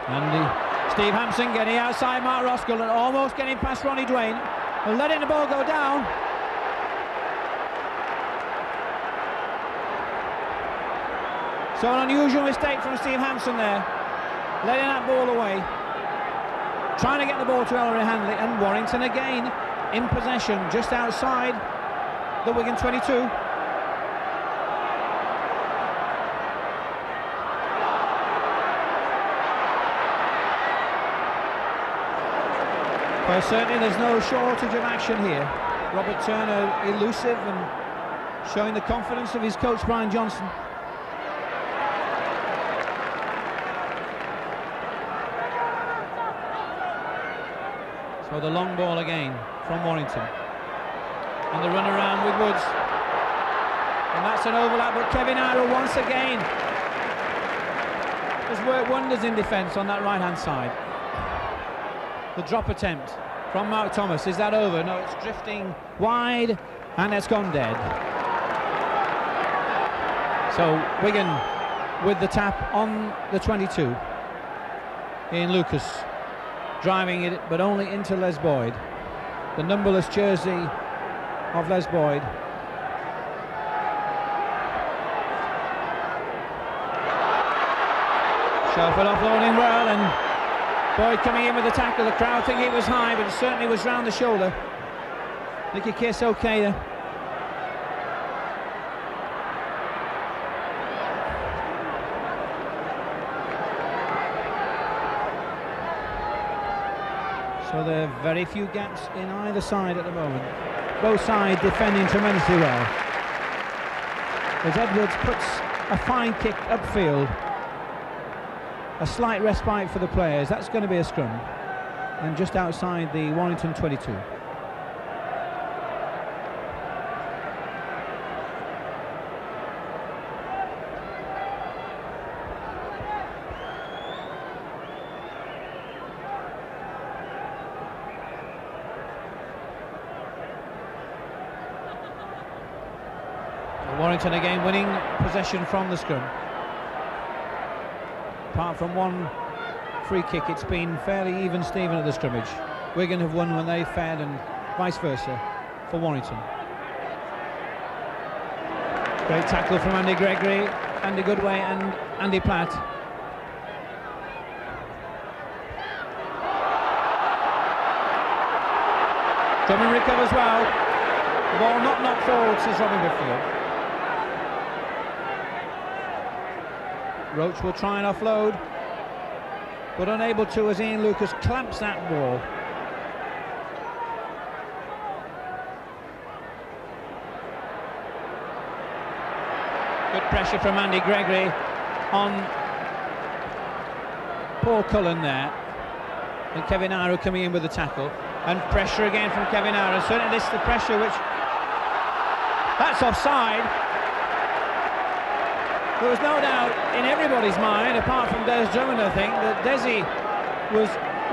And Steve Hampson getting outside Mark Roskell and almost getting past Ronnie Dwayne. And letting the ball go down. So an unusual mistake from Steve Hampson there. Letting that ball away. Trying to get the ball to Ellery Hanley, and Warrington again in possession just outside the Wigan 22. Well, certainly there's no shortage of action here. Robert Turner elusive and showing the confidence of his coach Brian Johnson. So the long ball again from Warrington. And the run around with Woods. And that's an overlap, but Kevin Ira once again has worked wonders in defence on that right-hand side. The drop attempt from Mark Thomas. Is that over? No, it's drifting wide and it's gone dead. So Wigan with the tap on the 22. Ian Lucas driving it, but only into Les Boyd. The numberless jersey of Les Boyd. Shelford offloading well, and Boyd coming in with the tackle. The crowd think it was high, but it certainly was round the shoulder. Nicky Kiss okay there. So there are very few gaps in either side at the moment. Both sides defending tremendously well. As Edwards puts a fine kick upfield. A slight respite for the players. That's going to be a scrum. And just outside the Warrington 22. Warrington again winning possession from the scrum. Apart from one free kick, it's been fairly even Steven at the scrimmage. Wigan have won when they've fed, and vice versa for Warrington. Great tackle from Andy Gregory, Andy Goodway and Andy Platt. Drummond recovers well. The ball not knocked forward, says Robin Whitfield. Roach will try and offload, but unable to as Ian Lucas clamps that ball. Good pressure from Andy Gregory on Paul Cullen there. And Kevin Ira coming in with the tackle. And pressure again from Kevin Ira. Certainly this is the pressure which... That's offside. There was no doubt in everybody's mind, apart from Des Drummond, I think, that Desi was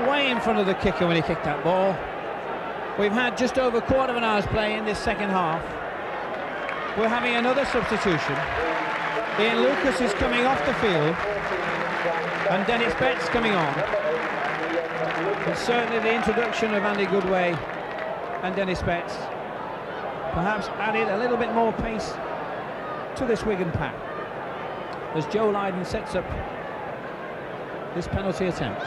way in front of the kicker when he kicked that ball. We've had just over a quarter of an hour's play in this second half. We're having another substitution. Ian Lucas is coming off the field, and Dennis Betts coming on. And certainly the introduction of Andy Goodway and Dennis Betts perhaps added a little bit more pace to this Wigan pack, as Joe Lydon sets up this penalty attempt.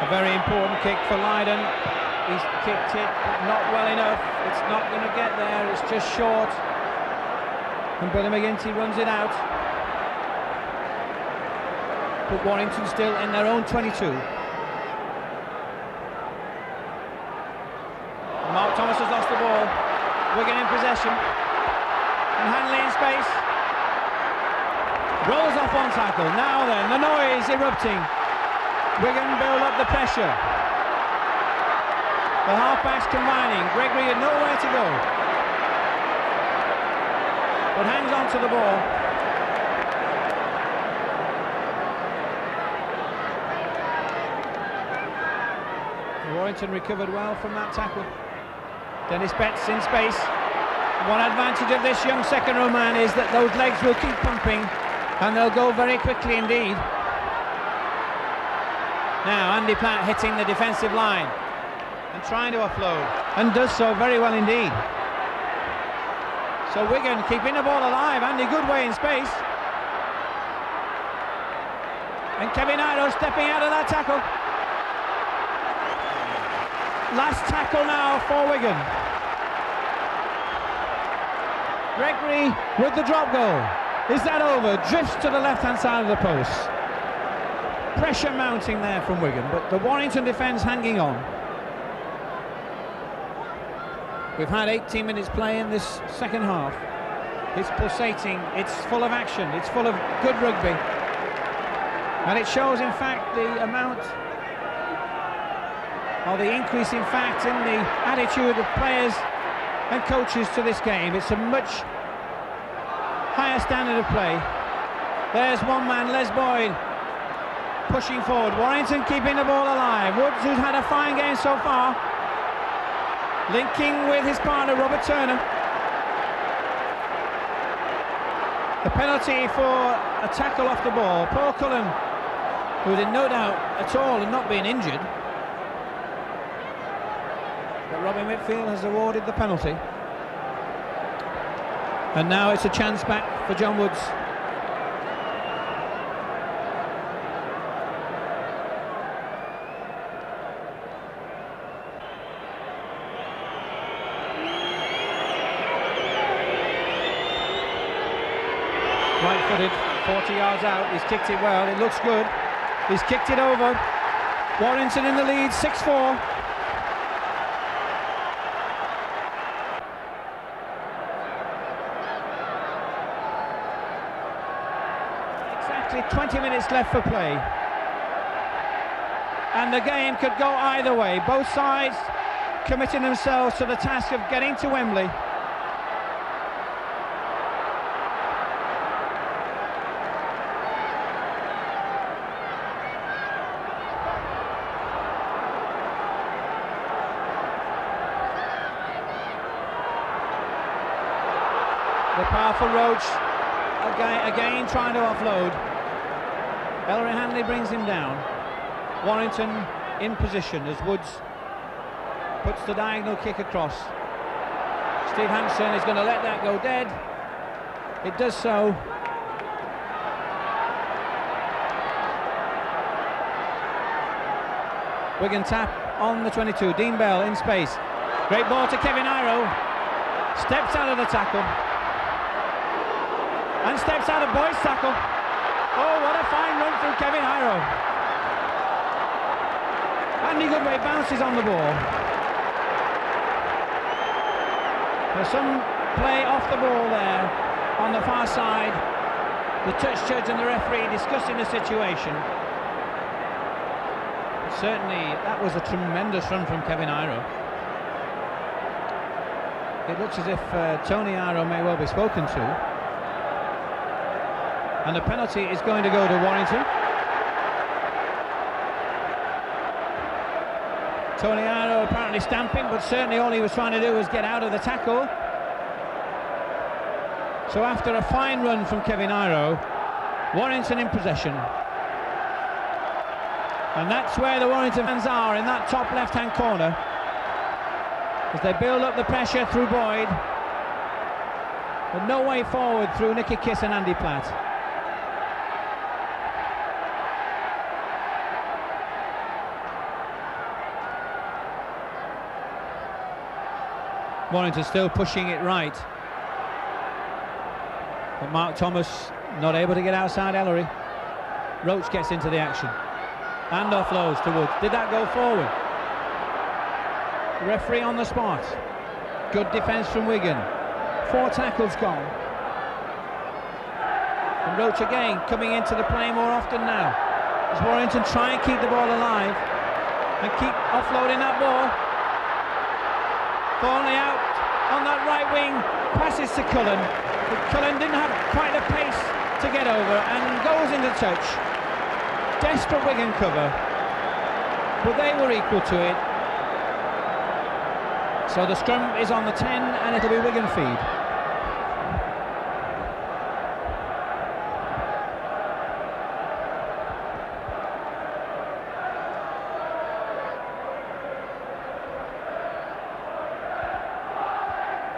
A very important kick for Lydon. He's kicked it, but not well enough. It's not going to get there. It's just short. And Billy McGinty runs it out. But Warrington still in their own 22. Mark Thomas has lost the ball. Wigan in possession. And Hanley in space. Rolls off one tackle. Now then, the noise erupting. Wigan build up the pressure. The halfbacks combining. Gregory had nowhere to go, but hangs on to the ball. Warrington recovered well from that tackle. Dennis Betts in space. One advantage of this young second row man is that those legs will keep pumping and they'll go very quickly indeed. Now Andy Platt hitting the defensive line and trying to offload, and does so very well indeed. So Wigan keeping the ball alive. Andy Goodway in space, and Kevin Iro stepping out of that tackle. Last tackle now for Wigan. Gregory with the drop goal. Is that over? Drifts to the left-hand side of the post. Pressure mounting there from Wigan, but the Warrington defence hanging on. We've had 18 minutes play in this second half. It's pulsating, it's full of action, it's full of good rugby. And it shows, in fact, the amount, or the increase, in fact, in the attitude of players and coaches to this game. It's a much higher standard of play. There's one man, Les Boyd, pushing forward. Warrington keeping the ball alive. Woods, who's had a fine game so far, linking with his partner Robert Turner. The penalty for a tackle off the ball. Paul Cullen, who's in no doubt at all and not being injured. But Robin Whitfield has awarded the penalty. And now it's a chance back for John Woods. Right-footed, 40 yards out. He's kicked it well. It looks good. He's kicked it over. Warrington in the lead, 6-4. Exactly 20 minutes left for play. And the game could go either way. Both sides committing themselves to the task of getting to Wembley. The powerful Roach again trying to offload. Ellery Hanley brings him down. Warrington in position as Woods puts the diagonal kick across. Steve Hampson is going to let that go dead. It does so. Wigan tap on the 22. Dean Bell in space. Great ball to Kevin Iro. Steps out of the tackle. And steps out of Boyd's tackle. Oh, what a fine run through Kevin Iro. Andy Goodway bounces on the ball. There's some play off the ball there on the far side. The touch judge and the referee discussing the situation. But certainly, that was a tremendous run from Kevin Iro. It looks as if Tony Iro may well be spoken to. And the penalty is going to go to Warrington. Tony Iro apparently stamping, but certainly all he was trying to do was get out of the tackle. So after a fine run from Kevin Iro, Warrington in possession. And that's where the Warrington fans are, in that top left-hand corner, as they build up the pressure through Boyd. But no way forward through Nicky Kiss and Andy Platt. Warrington still pushing it right. But Mark Thomas not able to get outside Ellery. Roach gets into the action and offloads to Woods. Did that go forward? Referee on the spot. Good defence from Wigan. 4 tackles gone. And Roach again coming into the play more often now. As Warrington try and keep the ball alive and keep offloading that ball. Thornley out on that right wing, passes to Cullen. But Cullen didn't have quite the pace to get over and goes into touch. Desperate Wigan cover, but they were equal to it. So the scrum is on the 10 and it'll be Wigan feed.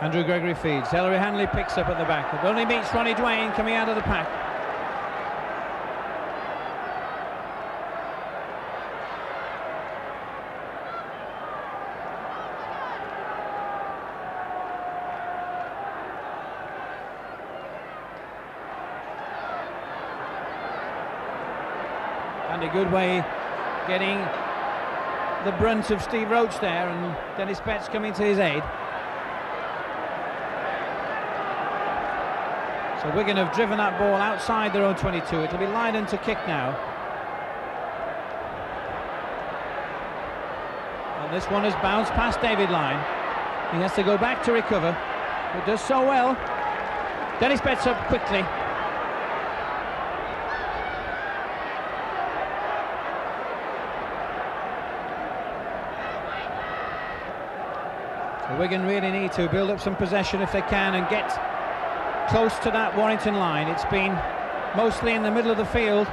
Andrew Gregory feeds. Ellery Hanley picks up at the back. It only meets Ronnie Dwayne coming out of the pack. Andy Goodway getting the brunt of Steve Roach there, and Dennis Betts coming to his aid. So Wigan have driven that ball outside their own 22. It'll be Lydon to kick now. And this one has bounced past David Lyne. He has to go back to recover, but does so well. Dennis Betts up quickly. So Wigan really need to build up some possession if they can and get close to that Warrington line. It's been mostly in the middle of the field.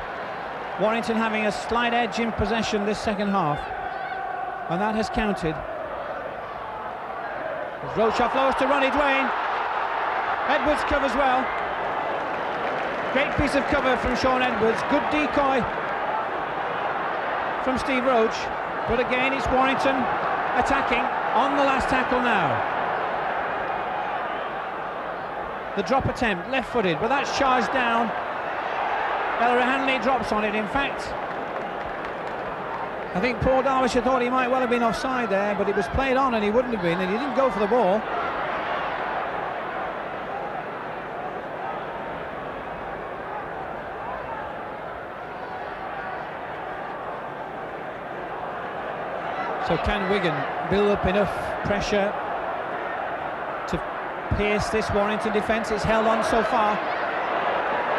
Warrington having a slight edge in possession this second half, and that has counted. As Roach offloads to Ronnie Dwayne. Edwards covers well. Great piece of cover from Sean Edwards. Good decoy from Steve Roach. But again, it's Warrington attacking on the last tackle now. The drop attempt, left-footed, but that's charged down. Ellery Hanley drops on it. In fact, I think Paul Derbyshire thought he might well have been offside there, but it was played on and he wouldn't have been, and he didn't go for the ball. So can Wigan build up enough pressure to pierce this Warrington defence? It's held on so far.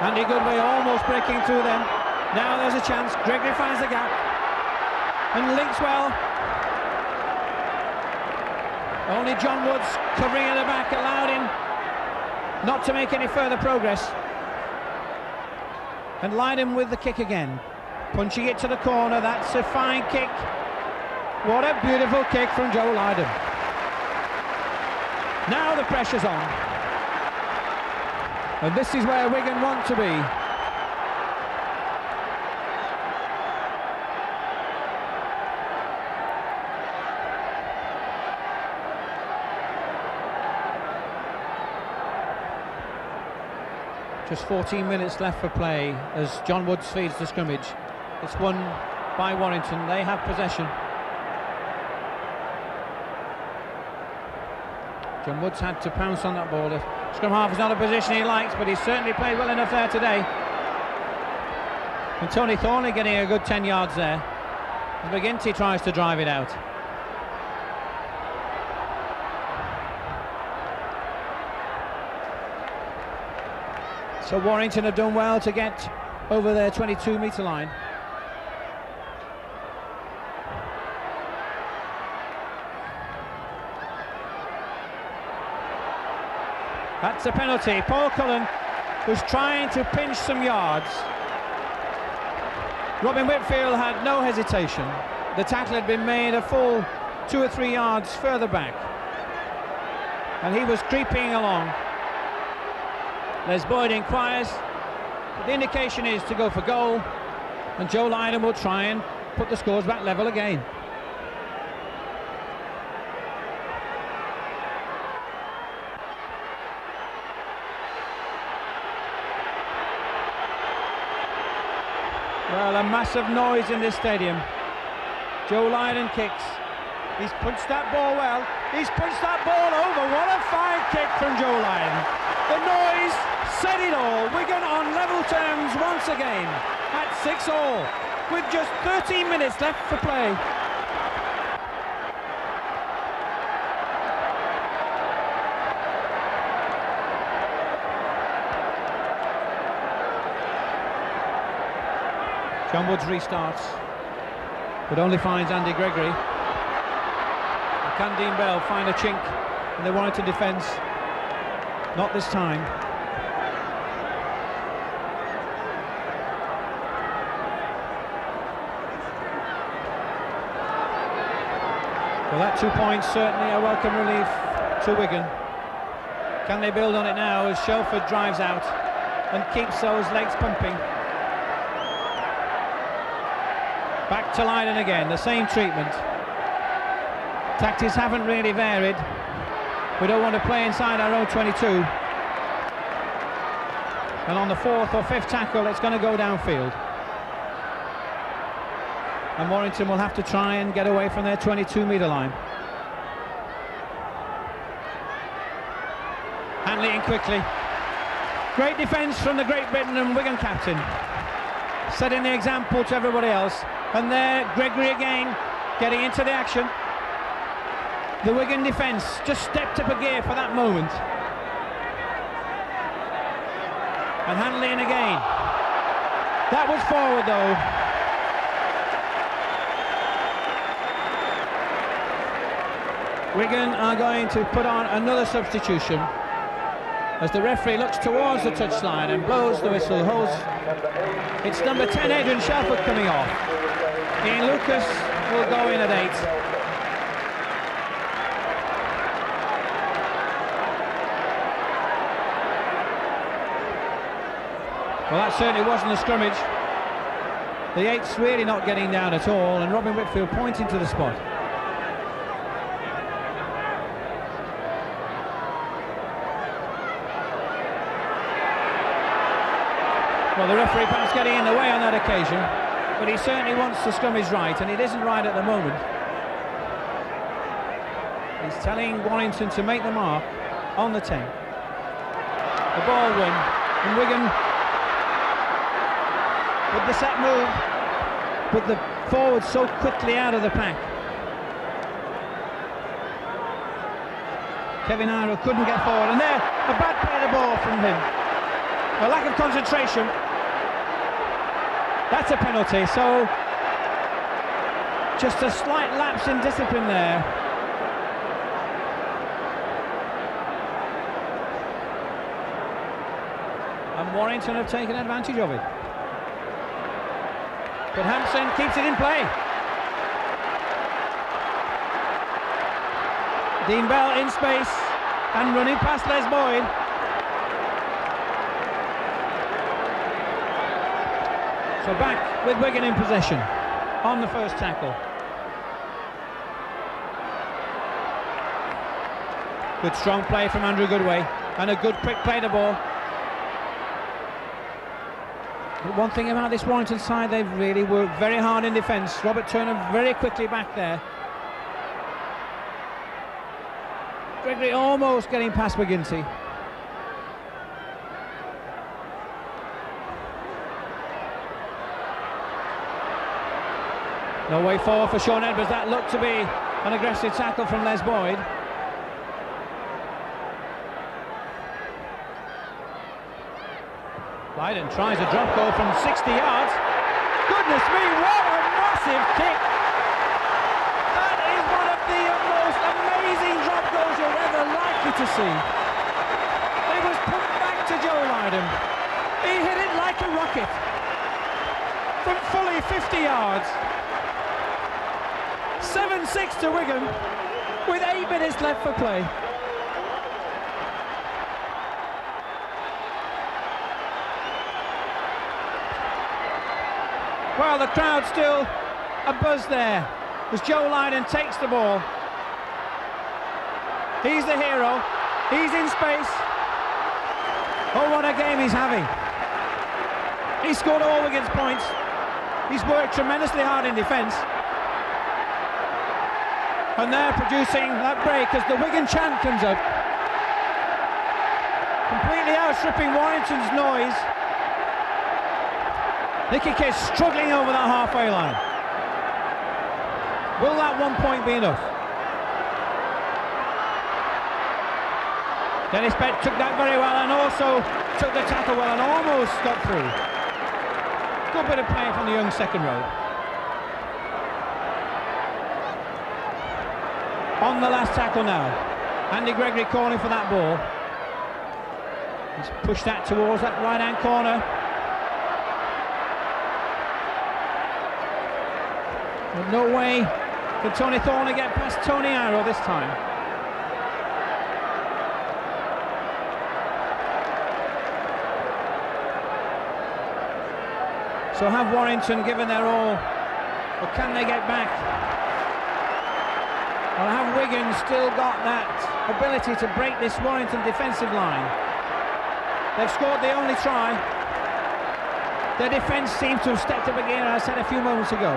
Andy Goodway almost breaking through them. Now there's a chance. Gregory finds the gap and links well. Only John Woods covering at the back allowed him not to make any further progress. And Lydon with the kick again, punching it to the corner. That's a fine kick. What a beautiful kick from Joe Lydon. Now the pressure's on. And this is where Wigan want to be. Just 14 minutes left for play as John Woods feeds the scrimmage. It's won by Warrington. They have possession. John Woods had to pounce on that ball. The scrum half is not a position he likes, but he's certainly played well enough there today. And Tony Thornley getting a good 10 yards there. McGinty tries to drive it out. So Warrington have done well to get over their 22-metre line. That's a penalty. Paul Cullen was trying to pinch some yards. Robin Whitfield had no hesitation. The tackle had been made a full 2 or 3 yards further back, and he was creeping along. Les Boyd inquires, but the indication is to go for goal, and Joe Lydon will try and put the scores back level again. Well, a massive noise in this stadium. Joe Lydon kicks. He's punched that ball well. He's punched that ball over. What a fine kick from Joe Lydon. The noise said it all. Wigan on level terms once again at 6-all with just 13 minutes left for play. John Woods restarts, but only finds Andy Gregory. Can Dean Bell find a chink in the Warrington defence? Not this time. Well, that 2 points certainly a welcome relief to Wigan. Can they build on it now as Shelford drives out and keeps those legs pumping? Back to Lydon again, the same treatment. Tactics haven't really varied. We don't want to play inside our own 22. And on the 4th or 5th tackle, it's going to go downfield. And Warrington will have to try and get away from their 22-metre line. Hanley in quickly. Great defence from the Great Britain and Wigan captain, setting the example to everybody else. And there, Gregory again, getting into the action. The Wigan defence just stepped up a gear for that moment. And Hanley in again. That was forward though. Wigan are going to put on another substitution as the referee looks towards the touchline and blows the whistle. It's number 10, Adrian Shelford, coming off. Ian Lucas will go in at 8. Well, that certainly wasn't a scrummage. The 8's really not getting down at all, and Robin Whitfield pointing to the spot. Well, the referee perhaps getting in the way on that occasion, but he certainly wants the scrummage right, and it isn't right at the moment. He's telling Warrington to make the mark on the 10. The ball win, and Wigan with the set move, but the forward so quickly out of the pack. Kevin Ira couldn't get forward, and there, a bad play of the ball from him. A lack of concentration. That's a penalty, so just a slight lapse in discipline there. And Warrington have taken advantage of it. But Hampson keeps it in play. Dean Bell in space and running past Les Boyd. So back with Wigan in possession on the first tackle. Good strong play from Andrew Goodway and a good quick play to ball. But one thing about this Warrington side, they've really worked very hard in defence. Robert Turner very quickly back there. Gregory almost getting past McGinty. No way forward for Sean Edwards. That looked to be an aggressive tackle from Les Boyd. Lydon tries a drop goal from 60 yards. Goodness me, what a massive kick! That is one of the most amazing drop goals you're ever likely to see. It was put back to Joe Lydon. He hit it like a rocket from fully 50 yards. 7-6 to Wigan with 8 minutes left for play. Well, the crowd still a buzz there as Joe Lydon takes the ball. He's the hero. He's in space. Oh, what a game he's having. He scored all Wigan's points. He's worked tremendously hard in defence. And they're producing that break as the Wigan chant comes up. Completely outstripping Warrington's noise. Nicky Kiss struggling over that halfway line. Will that 1 point be enough? Dennis Bett took that very well and also took the tackle well and almost got through. Good bit of play from the young second row. On the last tackle now. Andy Gregory calling for that ball. He's pushed that towards that right-hand corner. But no way can Tony Thornley get past Tony Arrow this time. So have Warrington given their all, or can they get back? Or have Wigan still got that ability to break this Warrington defensive line? They've scored the only try. Their defence seems to have stepped up again, as I said a few moments ago.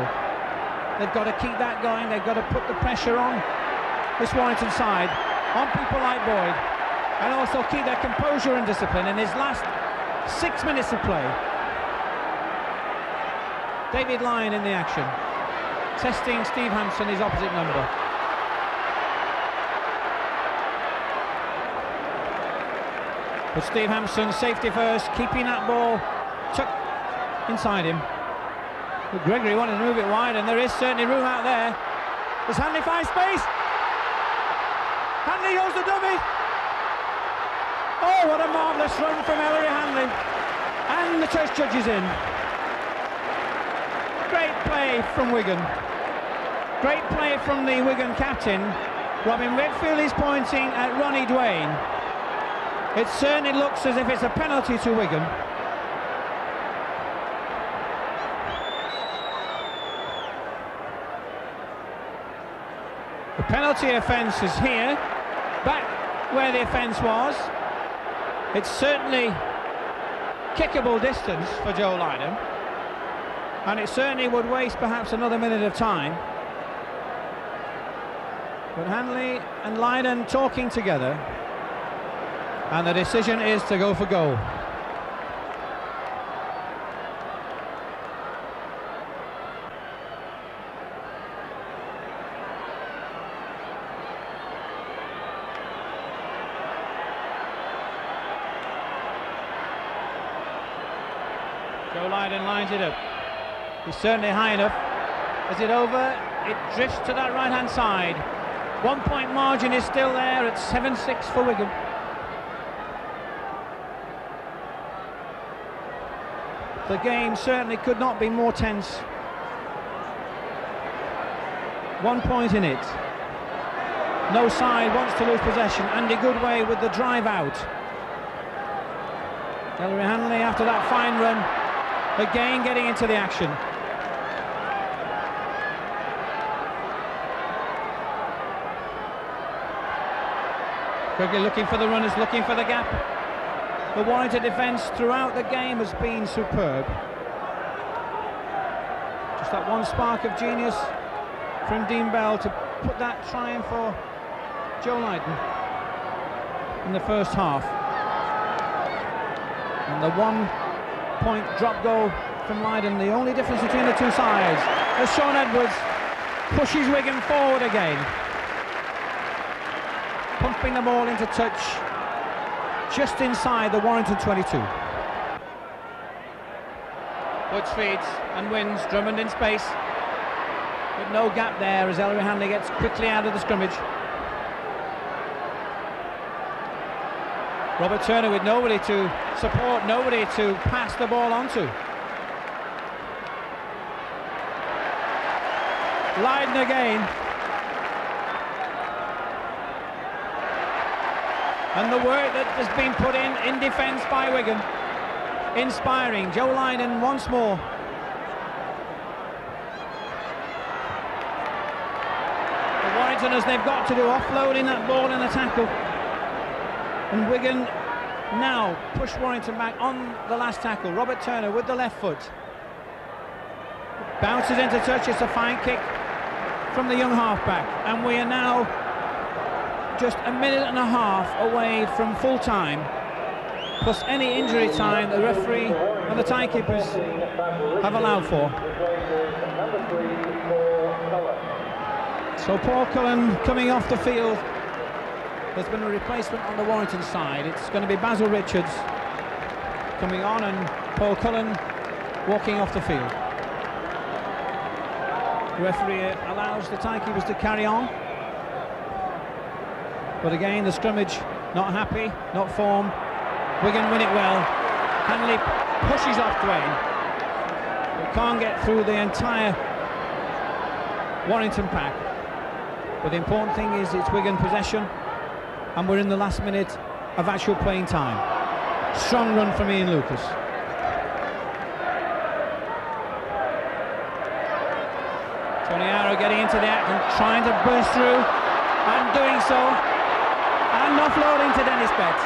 They've got to keep that going. They've got to put the pressure on this Warrington side, on people like Boyd, and also keep their composure and discipline in his last 6 minutes of play. David Lyon in the action, testing Steve Hampson, his opposite number. But Steve Hampson, safety first, keeping that ball tucked inside him. But Gregory wanted to move it wide, and there is certainly room out there. Does Hanley find space? Hanley goes the dummy. Oh, what a marvellous run from Ellery Hanley. And the test judge is in. Great play from Wigan. Great play from the Wigan captain. Robin Whitfield is pointing at Ronnie Dwayne. It certainly looks as if it's a penalty to Wigan. The penalty offence is here, back where the offence was. It's certainly kickable distance for Joe Lydon, and it certainly would waste perhaps another minute of time. But Hanley and Lydon talking together, and the decision is to go for goal. Joe Lydon lines it up. He's certainly high enough. Is it over? It drifts to that right-hand side. 1 point margin is still there at 7-6 for Wigan. The game certainly could not be more tense. 1 point in it. No side wants to lose possession. Andy Goodway with the drive out. Ellery Hanley after that fine run, again getting into the action. Quickly looking for the runners, looking for the gap. The Warrington defence throughout the game has been superb. Just that one spark of genius from Dean Bell to put that try in for Joe Lydon in the first half. And the 1 point drop goal from Lydon, the only difference between the two sides, as Sean Edwards pushes Wigan forward again, pumping the ball into touch just inside the Warrington 22. Woods feeds and wins. Drummond in space, but no gap there as Ellery Hanley gets quickly out of the scrimmage. Robert Turner with nobody to support, nobody to pass the ball onto. Lydon again. And the work that has been put in defence by Wigan, inspiring. Joe Lydon once more. The Warringtoners, they've got to do offloading that ball in the tackle. And Wigan now push Warrington back on the last tackle. Robert Turner with the left foot. Bounces into touch, it's a fine kick from the young halfback, and we are now just a minute and a half away from full time, plus any injury time the referee and the timekeepers have allowed for. So Paul Cullen coming off the field. There's been a replacement on the Warrington side. It's going to be Basil Richards coming on and Paul Cullen walking off the field. The referee allows the timekeepers to carry on. But again, the scrummage not happy, not form. Wigan win it well. Hanley pushes off Dwayne. But can't get through the entire Warrington pack. But the important thing is it's Wigan possession, and we're in the last minute of actual playing time. Strong run from Ian Lucas. Tony Arrow getting into the act and trying to burst through, and doing so, and offloading to Dennis Betts.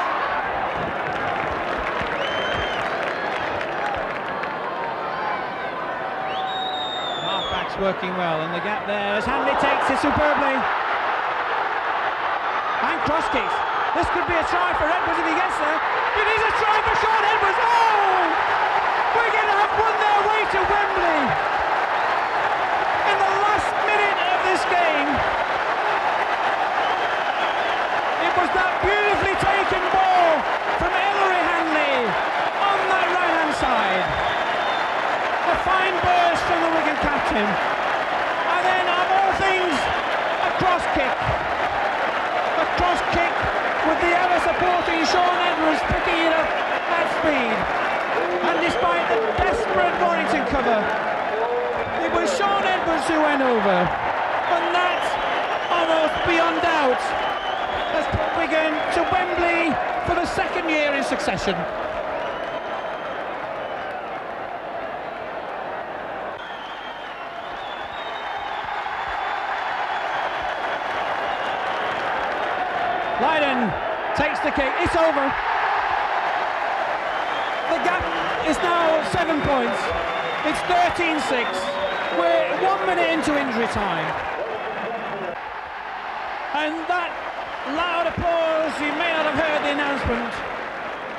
Halfback's working well, and the gap there as Hanley takes it superbly. And cross kicks. This could be a try for Edwards if he gets there. It is a try for Sean Edwards. Oh! Wigan have won their way to Wembley in the last minute of this game. It was that beautifully taken ball from Ellery Hanley on that right-hand side. A fine burst from the Wigan captain. And then, of all things, a cross kick. A cross kick with the ever supporting Sean Edwards picking it up at speed. And despite the desperate Warrington cover, it was Sean Edwards who went over. And that, almost beyond doubt, has put Wigan to Wembley for the second year in succession. Lydon takes the kick, it's over. The gap is now 7 points. It's 13-6. We're 1 minute into injury time. And that loud applause, you may not have heard the announcement,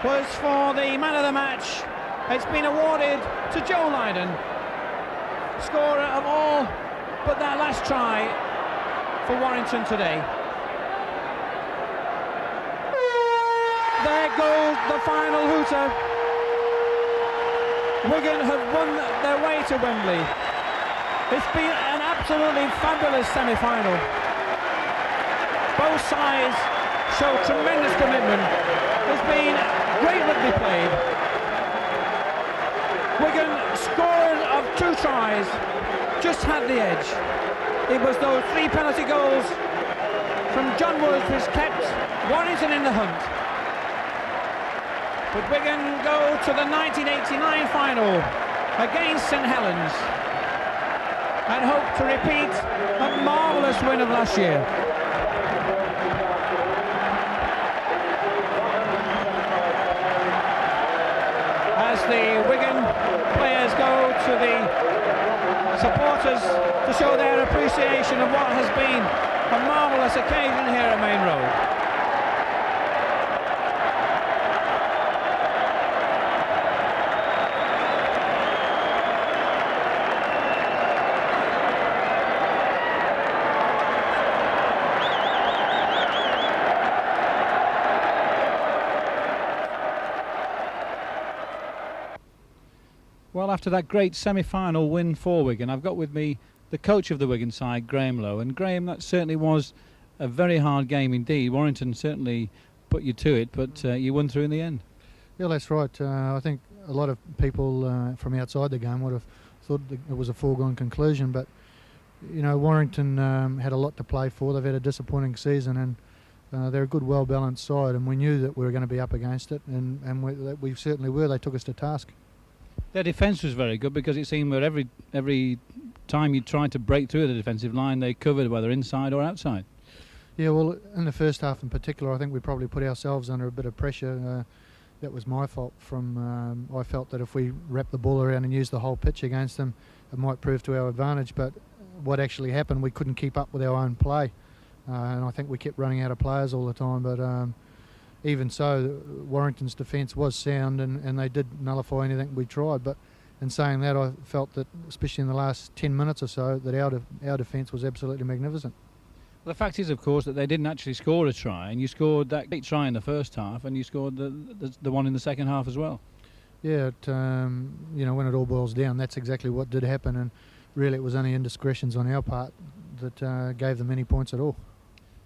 was for the man of the match. It's been awarded to Joe Lydon, scorer of all but that last try for Warrington today. There goes the final hooter. Wigan have won their way to Wembley. It's been an absolutely fabulous semi-final. Both sides show tremendous commitment. There's been great rugby played. Wigan, scorers of 2 tries, just had the edge. It was those 3 penalty goals from John Woods which kept Warrington in the hunt. But Wigan go to the 1989 final against St Helens and hope to repeat a marvellous win of last year. As the Wigan players go to the supporters to show their appreciation of what has been a marvellous occasion here at Main Road. Well, after that great semi-final win for Wigan, I've got with me the coach of the Wigan side, Graham Lowe. And Graham, that certainly was a very hard game indeed. Warrington certainly put you to it, but you won through in the end. Yeah, that's right. I think a lot of people from outside the game would have thought it was a foregone conclusion, but you know, Warrington had a lot to play for. They've had a disappointing season, and they're a good, well-balanced side, and we knew that we were going to be up against it, and we certainly were. They took us to task. Their defence was very good because it seemed that every time you tried to break through the defensive line, they covered whether inside or outside. Yeah, well, in the first half in particular, I think we probably put ourselves under a bit of pressure. That was my fault. I felt that if we wrapped the ball around and used the whole pitch against them, it might prove to our advantage. But what actually happened, we couldn't keep up with our own play, and I think we kept running out of players all the time. But even so, Warrington's defence was sound, and they did nullify anything we tried. But in saying that, I felt that, especially in the last 10 minutes or so, that our defence was absolutely magnificent. Well, the fact is, of course, that they didn't actually score a try, and you scored that great try in the first half, and you scored the one in the second half as well. Yeah, you know, when it all boils down, that's exactly what did happen, and really it was only indiscretions on our part that gave them any points at all.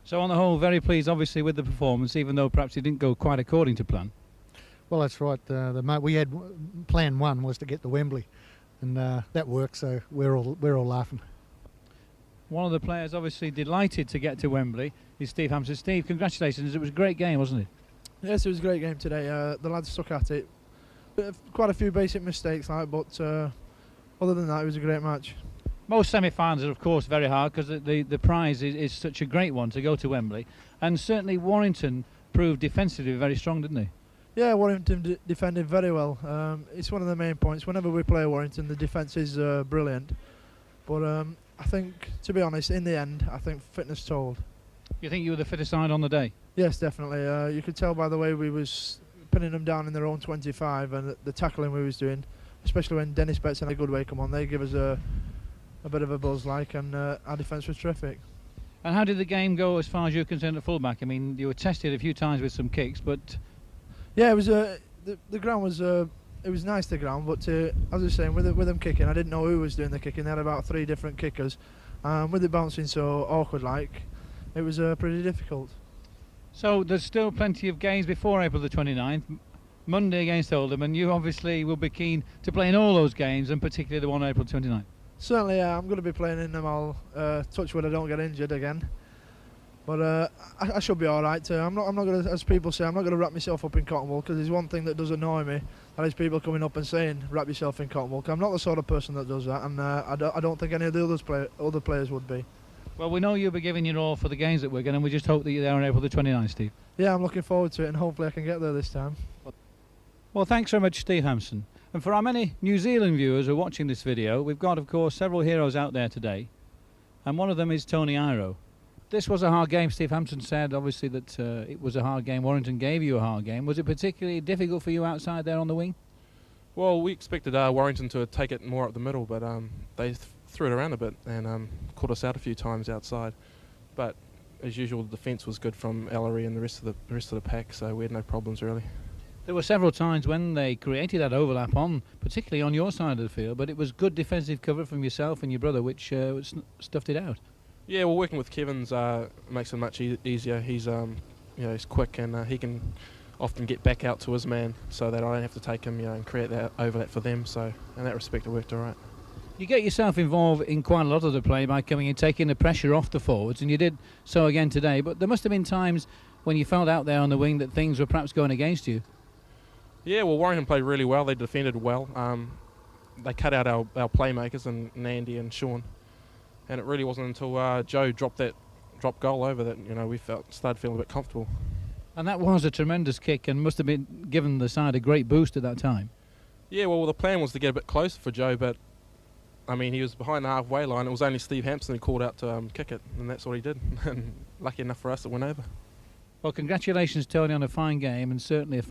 So on the whole, very pleased, obviously, with the performance, even though perhaps it didn't go quite according to plan. Well, that's right. We had plan one was to get to Wembley, and that worked. So we're all laughing. One of the players obviously delighted to get to Wembley is Steve Hampson. Steve, congratulations. It was a great game, wasn't it? Yes, it was a great game today. The lads stuck at it. Quite a few basic mistakes, but other than that, it was a great match. Most semi-finals are, of course, very hard because the prize is such a great one to go to Wembley. And certainly Warrington proved defensively very strong, didn't they? Yeah, Warrington defended very well. It's one of the main points. Whenever we play Warrington, the defence is brilliant. But I think, to be honest, in the end, I think fitness told. You think you were the fitter side on the day? Yes, definitely. You could tell by the way we was pinning them down in their own 25 and the tackling we was doing, especially when Dennis Betts and a good way come on. They give us a bit of a buzz, and our defence was terrific. And how did the game go as far as you're concerned at fullback? I mean, you were tested a few times with some kicks, but yeah, it was the ground was it was nice, the ground, but as I was saying, with them kicking, I didn't know who was doing the kicking. They had about 3 different kickers, with it bouncing so awkward it was pretty difficult. So there's still plenty of games before April the 29th, Monday against Oldham, and you obviously will be keen to play in all those games, and particularly the one on April 29th. Certainly, yeah, I'm going to be playing in them all. Touch wood, I don't get injured again. But I should be all right too. I'm not going to, as people say, I'm not going to wrap myself up in cotton wool, because there's one thing that does annoy me, that is people coming up and saying wrap yourself in cotton wool. I'm not the sort of person that does that, and I don't think any of the other players would be. Well, we know you'll be giving your all for the games at Wigan, and we just hope that you're there on April the 29th, Steve. Yeah, I'm looking forward to it, and hopefully I can get there this time. Well, thanks very much, Steve Hampson. And for our many New Zealand viewers who are watching this video, we've got, of course, several heroes out there today, and one of them is Tony Iro. This was a hard game. Steve Hampson said, obviously, that it was a hard game. Warrington gave you a hard game. Was it particularly difficult for you outside there on the wing? Well, we expected Warrington to take it more up the middle, but they threw it around a bit and caught us out a few times outside. But as usual, the defence was good from Ellery and the rest of the pack, so we had no problems really. There were several times when they created that overlap particularly on your side of the field, but it was good defensive cover from yourself and your brother, which stuffed it out. Yeah, well, working with Kevin's makes it much easier. He's he's quick, and he can often get back out to his man, so that I don't have to take him, and create that overlap for them. So in that respect, it worked all right. You get yourself involved in quite a lot of the play by coming in, taking the pressure off the forwards, and you did so again today. But there must have been times when you felt out there on the wing that things were perhaps going against you. Yeah, well, Warrington played really well. They defended well. They cut out our playmakers, and Andy and Sean. And it really wasn't until Joe dropped goal over that we started feeling a bit comfortable. And that was a tremendous kick, and must have been given the side a great boost at that time. Yeah, well, the plan was to get a bit closer for Joe, but I mean, he was behind the halfway line. It was only Steve Hampson who called out to kick it, and that's what he did. And lucky enough for us, it went over. Well, congratulations, Tony, on a fine game, and certainly a